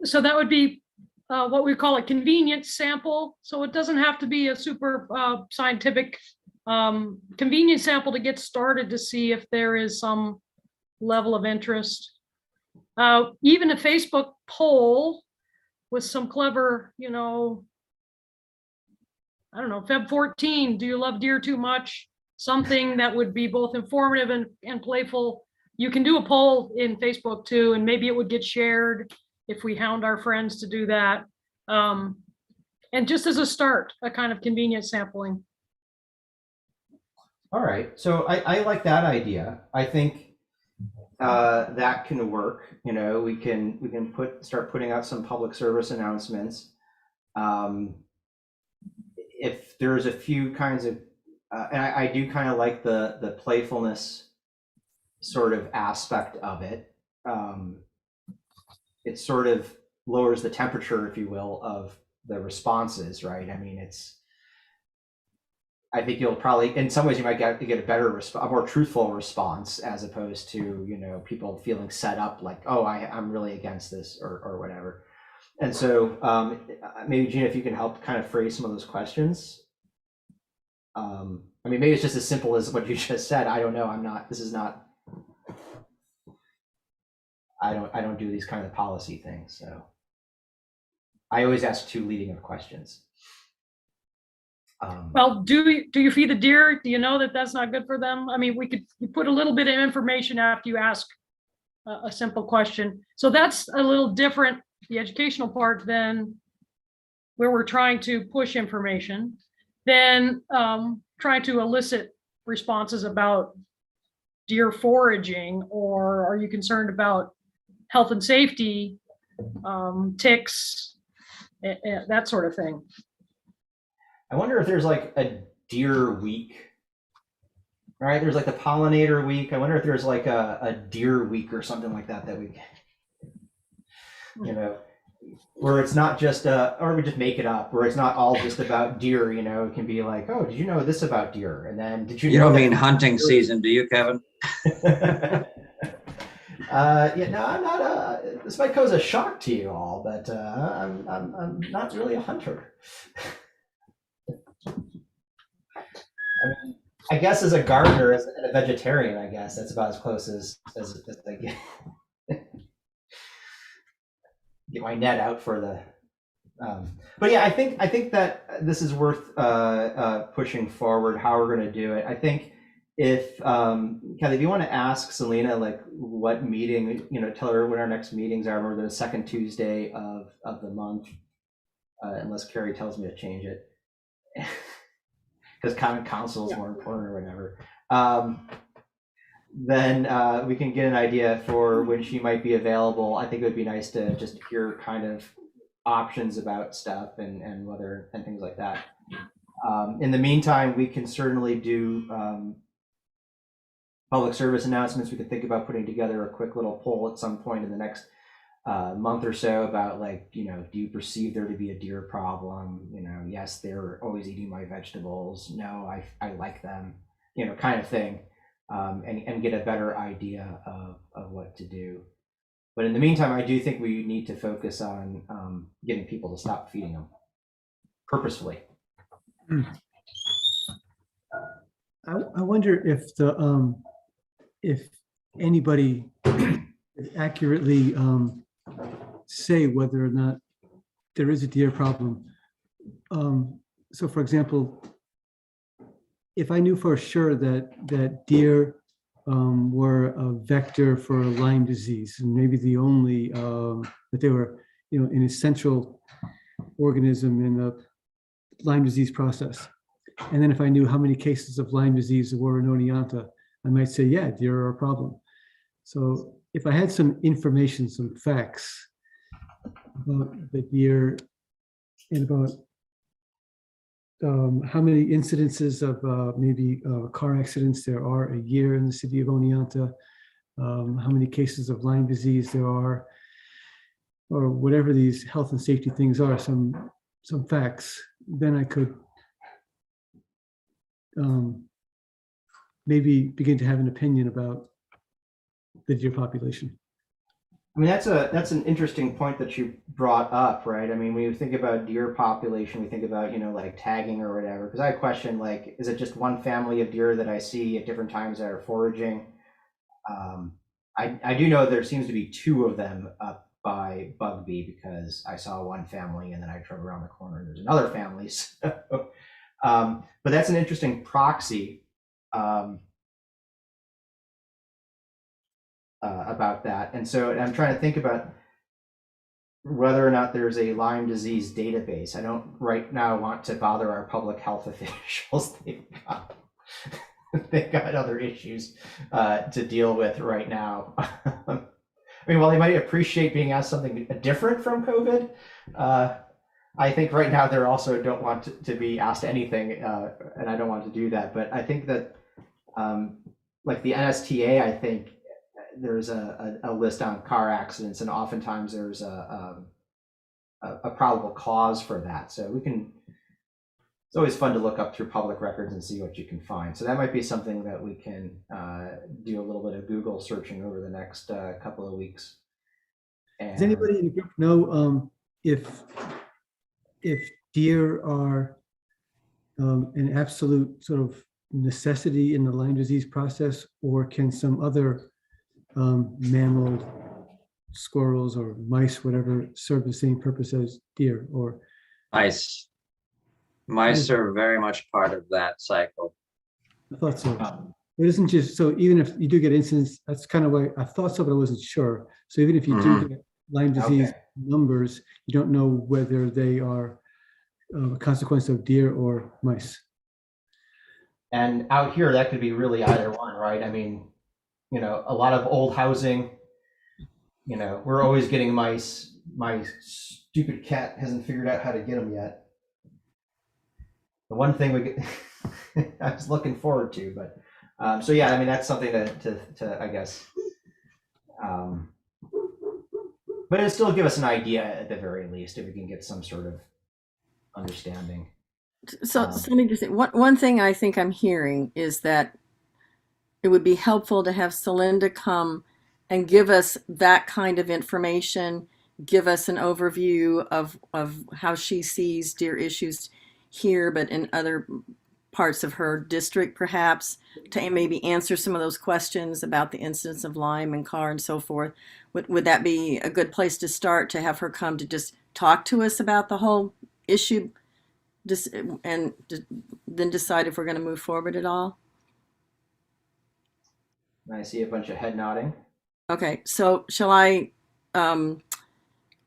So that would be what we call a convenience sample. So it doesn't have to be a super scientific convenience sample to get started to see if there is some level of interest. Even a Facebook poll with some clever, you know, I don't know, Feb 14, do you love deer too much? Something that would be both informative and playful. You can do a poll in Facebook too, and maybe it would get shared if we hound our friends to do that. And just as a start, a kind of convenience sampling. All right, so I like that idea. I think that can work. You know, we can start putting out some public service announcements. If there's a few kinds of, and I do kind of like the playfulness sort of aspect of it. It sort of lowers the temperature, if you will, of the responses, right? I mean, I think you'll probably, in some ways, you might get a better response, a more truthful response, as opposed to, you know, people feeling set up like, oh, I'm really against this or whatever. And so maybe Gina, if you can help kind of phrase some of those questions. I mean, maybe it's just as simple as what you just said. I don't know. I don't do these kind of policy things. So I always ask 2 leading up questions. Well, do you feed the deer? Do you know that that's not good for them? I mean, you put a little bit of information after you ask a simple question. So that's a little different, the educational part, than where we're trying to push information, then trying to elicit responses about deer foraging, or are you concerned about health and safety, ticks, that sort of thing. I wonder if there's like a deer week, right? There's like the pollinator week. I wonder if there's like a deer week or something like that we, you know, where it's not just or we just make it up, where it's not all just about deer. You know, it can be like, oh, did you know this about deer? And then did you? You know don't that mean hunting season, do you, Kevin? Yeah, no, I'm not. This might cause a shock to you all, but I'm not really a hunter. I guess as a gardener, as a vegetarian, I guess that's about as close as I get. Get my net out for the. But yeah, I think that this is worth pushing forward. How we're going to do it. I think if Kelly, if you want to ask Selena like what meeting, you know, tell her when our next meetings are. Remember the second Tuesday of the month, unless Carrie tells me to change it. Because common council is more important or whatever, then we can get an idea for when she might be available. I think it would be nice to just hear kind of options about stuff and whether and things like that. In the meantime, we can certainly do public service announcements. We could think about putting together a quick little poll at some point in the next month or so about like, you know, do you perceive there to be a deer problem? You know, yes, they're always eating my vegetables. No, I like them, you know, kind of thing, and get a better idea of what to do. But in the meantime, I do think we need to focus on getting people to stop feeding them purposefully. I wonder if anybody accurately say whether or not there is a deer problem. So for example, if I knew for sure that deer were a vector for Lyme disease, and maybe the only, that they were, you know, an essential organism in the Lyme disease process. And then if I knew how many cases of Lyme disease there were in Oneonta, I might say, yeah, deer are a problem. So if I had some information, some facts about the deer and about how many incidences of maybe car accidents there are a year in the city of Oneonta, how many cases of Lyme disease there are, or whatever these health and safety things are, some facts, then I could maybe begin to have an opinion about the deer population. I mean, that's an interesting point that you brought up, right? I mean, when you think about deer population, we think about, like tagging or whatever. Because I had a question, like, is it just one family of deer that I see at different times that are foraging? I do know there seems to be two of them up by Bugby, because I saw one family and then I drove around the corner and there's another family. So, but that's an interesting proxy about that. And so I'm trying to think about whether or not there's a Lyme disease database. I don't right now want to bother our public health officials. They've got other issues to deal with right now. I mean, while they might appreciate being asked something different from COVID, I think right now they also don't want to be asked anything, and I don't want to do that. But I think that, like the NSTA, I think there's a list on car accidents, and oftentimes there's a probable cause for that. So it's always fun to look up through public records and see what you can find. So that might be something that we can do a little bit of Google searching over the next couple of weeks. And Does anybody in the group know if deer are an absolute sort of necessity in the Lyme disease process, or can some other mammal, squirrels or mice, whatever, serve the same purpose as deer? Or Mice are very much part of that cycle. I thought so. It isn't just so. Even if you do get incidents, that's kind of why I thought so, but I wasn't sure. So even if you do get Lyme disease numbers, you don't know whether they are a consequence of deer or mice. And out here, that could be really either one, right? I mean, a lot of old housing, we're always getting mice. My stupid cat hasn't figured out how to get them yet. The one thing I was looking forward to, but so yeah, I mean, that's something to I guess, but it'll still give us an idea at the very least, if we can get some sort of understanding. So let me just say, one thing I think I'm hearing is that it would be helpful to have Celinda come and give us that kind of information, give us an overview of how she sees deer issues here, but in other parts of her district, perhaps, to maybe answer some of those questions about the incidence of Lyme and CAR and so forth. Would that be a good place to start, to have her come to just talk to us about the whole issue, and then decide if we're going to move forward at all? I see a bunch of head nodding. Okay, so shall I?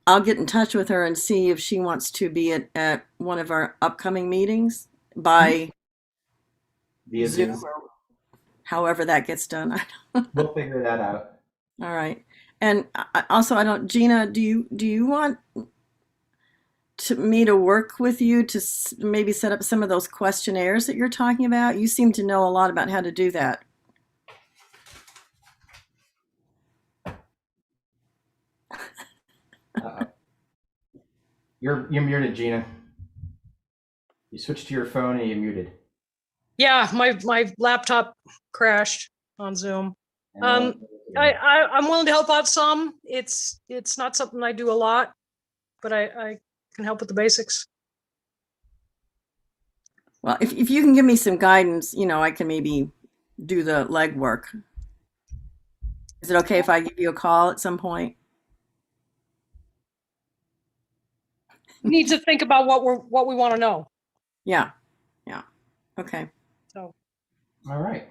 I'll get in touch with her and see if she wants to be at one of our upcoming meetings by Via Zoom, Zoom. or however that gets done. We'll figure that out. All right. And also, Gina, do you want me to work with you to maybe set up some of those questionnaires that you're talking about? You seem to know a lot about how to do that. You're muted, Gina. You switched to your phone and you're muted. Yeah, my laptop crashed on Zoom. I'm willing to help out some. It's not something I do a lot, but I can help with the basics. Well, if you can give me some guidance, I can maybe do the legwork. Is it okay if I give you a call at some point? Need to think about what we want to know. Yeah. Okay. So. All right.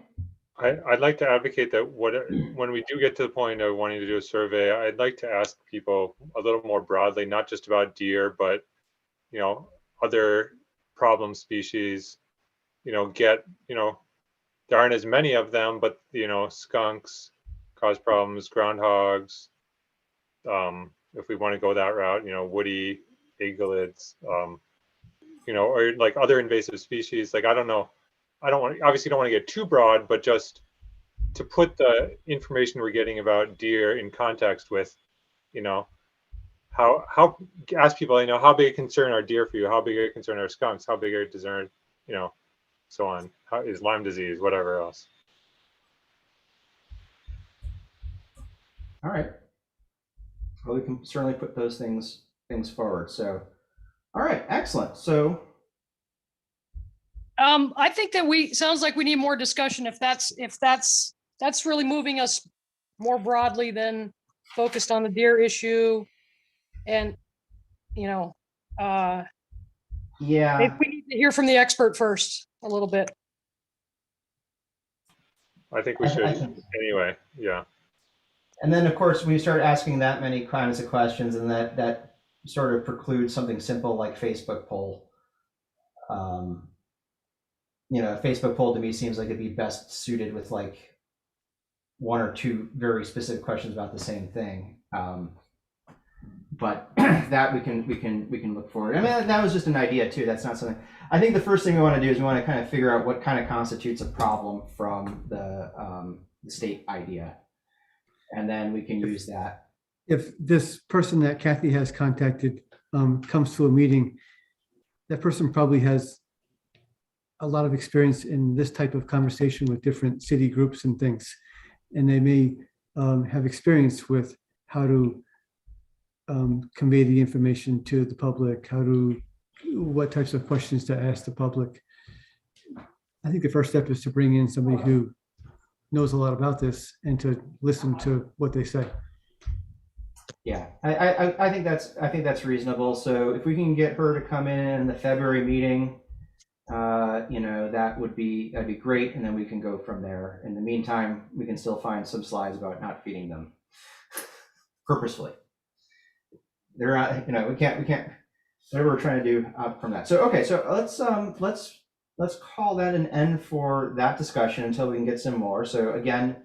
I'd like to advocate that when we do get to the point of wanting to do a survey, I'd like to ask people a little more broadly, not just about deer, but other problem species. There aren't as many of them, but skunks cause problems, groundhogs. If we want to go that route, woody eaglets, or like other invasive species. Like, I don't know. Obviously don't want to get too broad, but just to put the information we're getting about deer in context with, how ask people, how big a concern are deer for you? How big a concern are skunks? How big a concern, so on. How is Lyme disease, whatever else. All right. Well, we can certainly put those things forward. So, all right, excellent. So, I think that sounds like we need more discussion if that's really moving us more broadly than focused on the deer issue. And, yeah, maybe we need to hear from the expert first a little bit. I think we should anyway. Yeah. and then of course when you start asking that many kinds of questions, and that sort of precludes something simple like Facebook poll. A Facebook poll to me seems like it'd be best suited with like one or two very specific questions about the same thing. But that we can look forward. I mean, that was just an idea too. That's not something. I think the first thing we want to do is we want to kind of figure out what kind of constitutes a problem from the state idea, and then we can use that. If this person that Kathy has contacted comes to a meeting, that person probably has a lot of experience in this type of conversation with different city groups and things. And they may have experience with how to convey the information to the public, what types of questions to ask the public. I think the first step is to bring in somebody who knows a lot about this and to listen to what they say. Yeah, I think that's reasonable. So if we can get her to come in the February meeting, that'd be great, and then we can go from there. In the meantime, we can still find some slides about not feeding them purposefully. They're not, we can't whatever we're trying to do from that. So okay, so let's call that an end for that discussion until we can get some more. So again,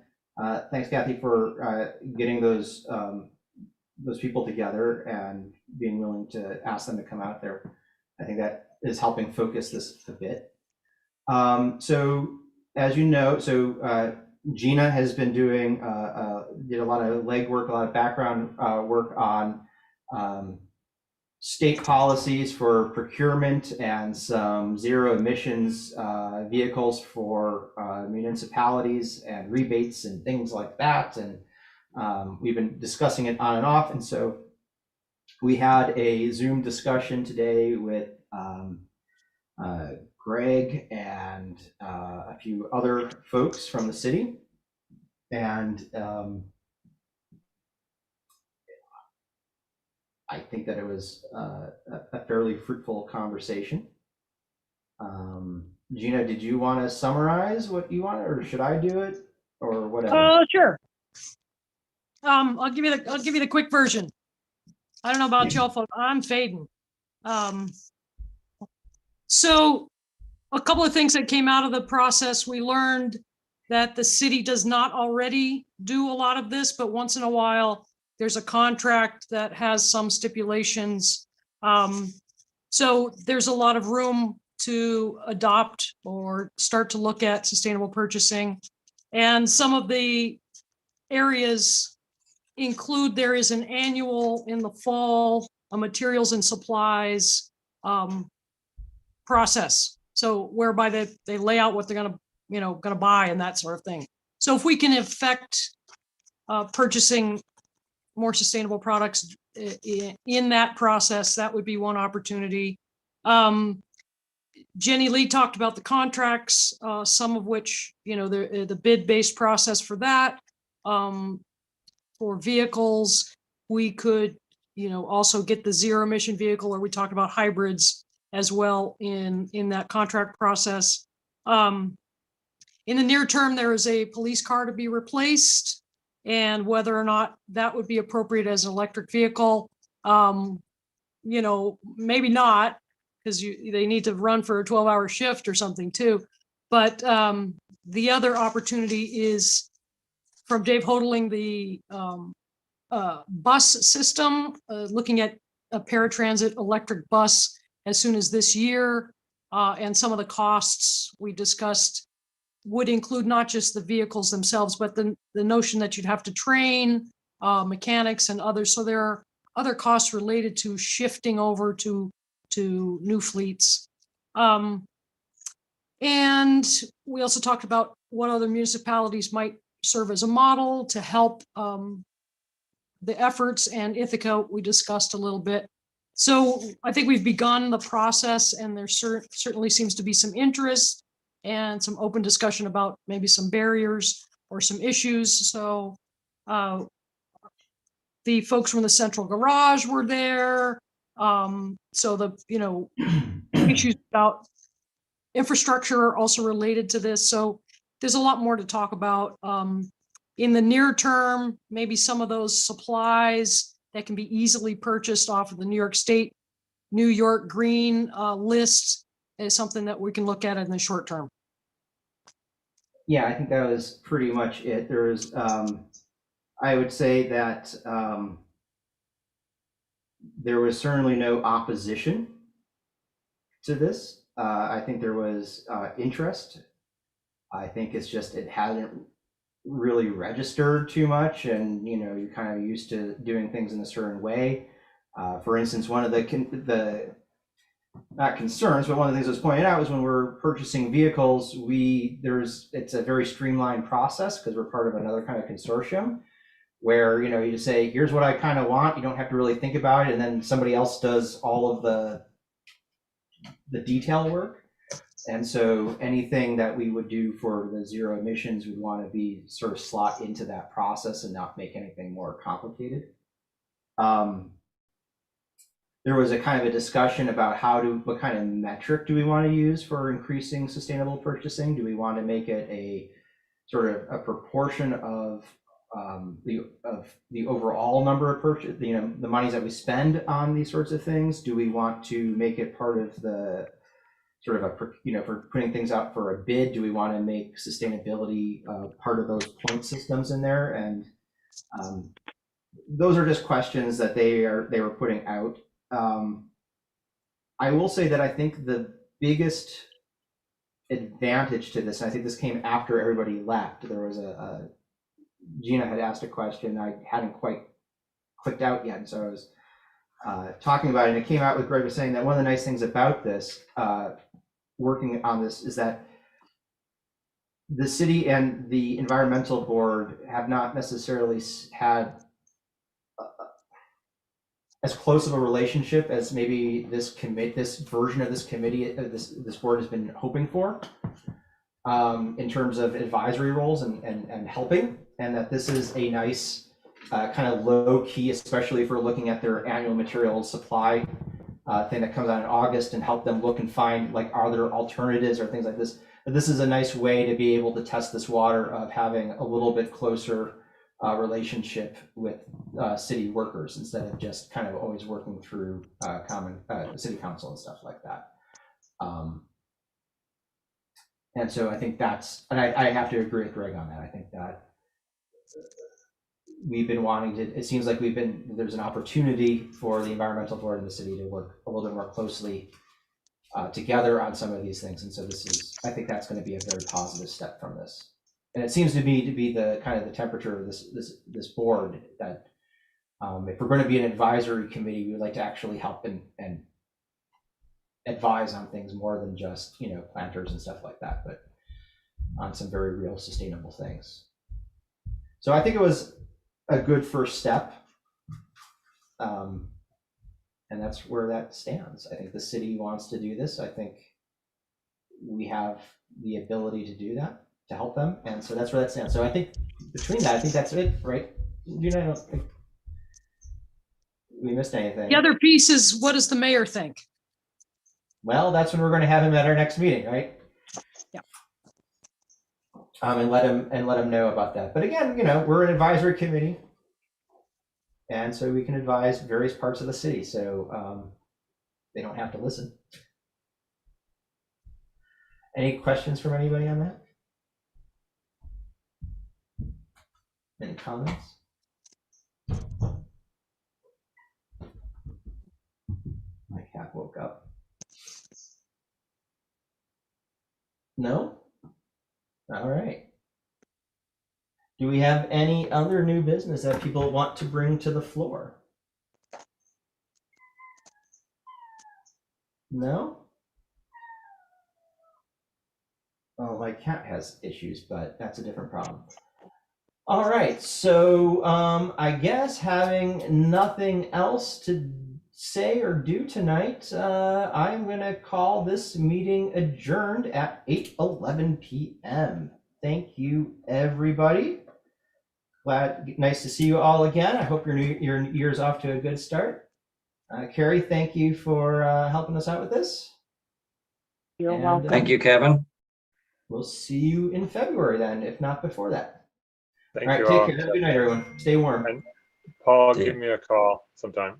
thanks Kathy for getting those people together and being willing to ask them to come out there. I think that is helping focus this a bit. So as you know, Gina has been doing did a lot of legwork, a lot of background work on state policies for procurement and some zero emissions vehicles for municipalities and rebates and things like that. And we've been discussing it on and off. And so we had a Zoom discussion today with Greg and a few other folks from the city. And I think that it was a fairly fruitful conversation. Gina, did you want to summarize what you wanted, or should I do it, or whatever? Oh, sure. I'll give you the quick version. I don't know about y'all folks. I'm fading. So a couple of things that came out of the process. We learned that the city does not already do a lot of this, but once in a while, there's a contract that has some stipulations. So there's a lot of room to adopt or start to look at sustainable purchasing. And some of the areas include, there is an annual in the fall, a materials and supplies process. So whereby they lay out what they're gonna buy and that sort of thing. So if we can affect purchasing more sustainable products in that process, that would be one opportunity. Jenny Lee talked about the contracts, some of which, the bid-based process for that. For vehicles, we could, also get the zero emission vehicle, or we talked about hybrids as well in that contract process. In the near term, there is a police car to be replaced, and whether or not that would be appropriate as an electric vehicle, maybe not, because they need to run for a 12-hour shift or something too. But the other opportunity is from Dave Hodling, the bus system, looking at a paratransit electric bus as soon as this year. And some of the costs we discussed would include not just the vehicles themselves, but the notion that you'd have to train mechanics and others. So there are other costs related to shifting over to new fleets. And we also talked about what other municipalities might serve as a model to help the efforts, and Ithaca we discussed a little bit. So I think we've begun the process, and there certainly seems to be some interest and some open discussion about maybe some barriers or some issues. So the folks from the central garage were there. So the, issues about infrastructure are also related to this. So there's a lot more to talk about. In the near term, maybe some of those supplies that can be easily purchased off of the New York State, New York Green list is something that we can look at in the short term. Yeah, I think that was pretty much it. There was, I would say that there was certainly no opposition to this. I think there was interest. I think it's just it hadn't really registered too much, and you're kind of used to doing things in a certain way. For instance, one of the not concerns, but one of the things that was pointed out was when we're purchasing vehicles, it's a very streamlined process because we're part of another kind of consortium where you just say, here's what I kind of want. You don't have to really think about it, and then somebody else does all of the detail work. And so anything that we would do for the zero emissions, we'd want to be sort of slot into that process and not make anything more complicated. There was a kind of a discussion about what kind of metric do we want to use for increasing sustainable purchasing? Do we want to make it a sort of a proportion of the overall number of purchase, the monies that we spend on these sorts of things? Do we want to make it part of the sort of for putting things out for a bid? Do we want to make sustainability part of those point systems in there? And those are just questions that they were putting out. I will say that I think the biggest advantage to this, and I think this came after everybody left, there was Gina had asked a question I hadn't quite clicked out yet, and so I was talking about it, and it came out with Greg was saying that one of the nice things about this, working on this, is that the city and the environmental board have not necessarily had as close of a relationship as maybe this version of this committee, this board has been hoping for, in terms of advisory roles and helping, and that this is a nice kind of low key, especially if we're looking at their annual materials supply thing that comes out in August, and help them look and find, like, are there alternatives or things like this. But this is a nice way to be able to test this water of having a little bit closer relationship with city workers instead of just kind of always working through common city council and stuff like that. And so I think that's, and I have to agree with Greg on that. I think that we've been wanting to, it seems like there's an opportunity for the environmental board and the city to work a little bit more closely together on some of these things. And so I think that's going to be a very positive step from this. And it seems to me to be the kind of the temperature of this board, that if we're going to be an advisory committee, we would like to actually help and advise on things more than just planters and stuff like that, but on some very real sustainable things. So I think it was a good first step, and that's where that stands. I think the city wants to do this. I think we have the ability to do that, to help them, and so that's where that stands. So I think between that, I think that's it, right? I don't think we missed anything. The other piece is, what does the mayor think? Well, that's when we're going to have him at our next meeting, right? Yeah. And let him know about that. But again, we're an advisory committee, and so we can advise various parts of the city. So they don't have to listen. Any questions from anybody on that? Any comments? My cat woke up. Do we have any other new business that people want to bring to the floor? No? Oh, my cat has issues, but that's a different problem. All right, so I guess having nothing else to say or do tonight, I'm going to call this meeting adjourned at 8:11 p.m. Thank you, everybody. Nice to see you all again. I hope your year's off to a good start. Carrie, thank you for helping us out with this. You're And, welcome. Thank you, Kevin. We'll see you in February then, if not before that. Thank All right, you take all. care. Have a good night, everyone. Stay warm. And Paul, See ya. give me a call sometime.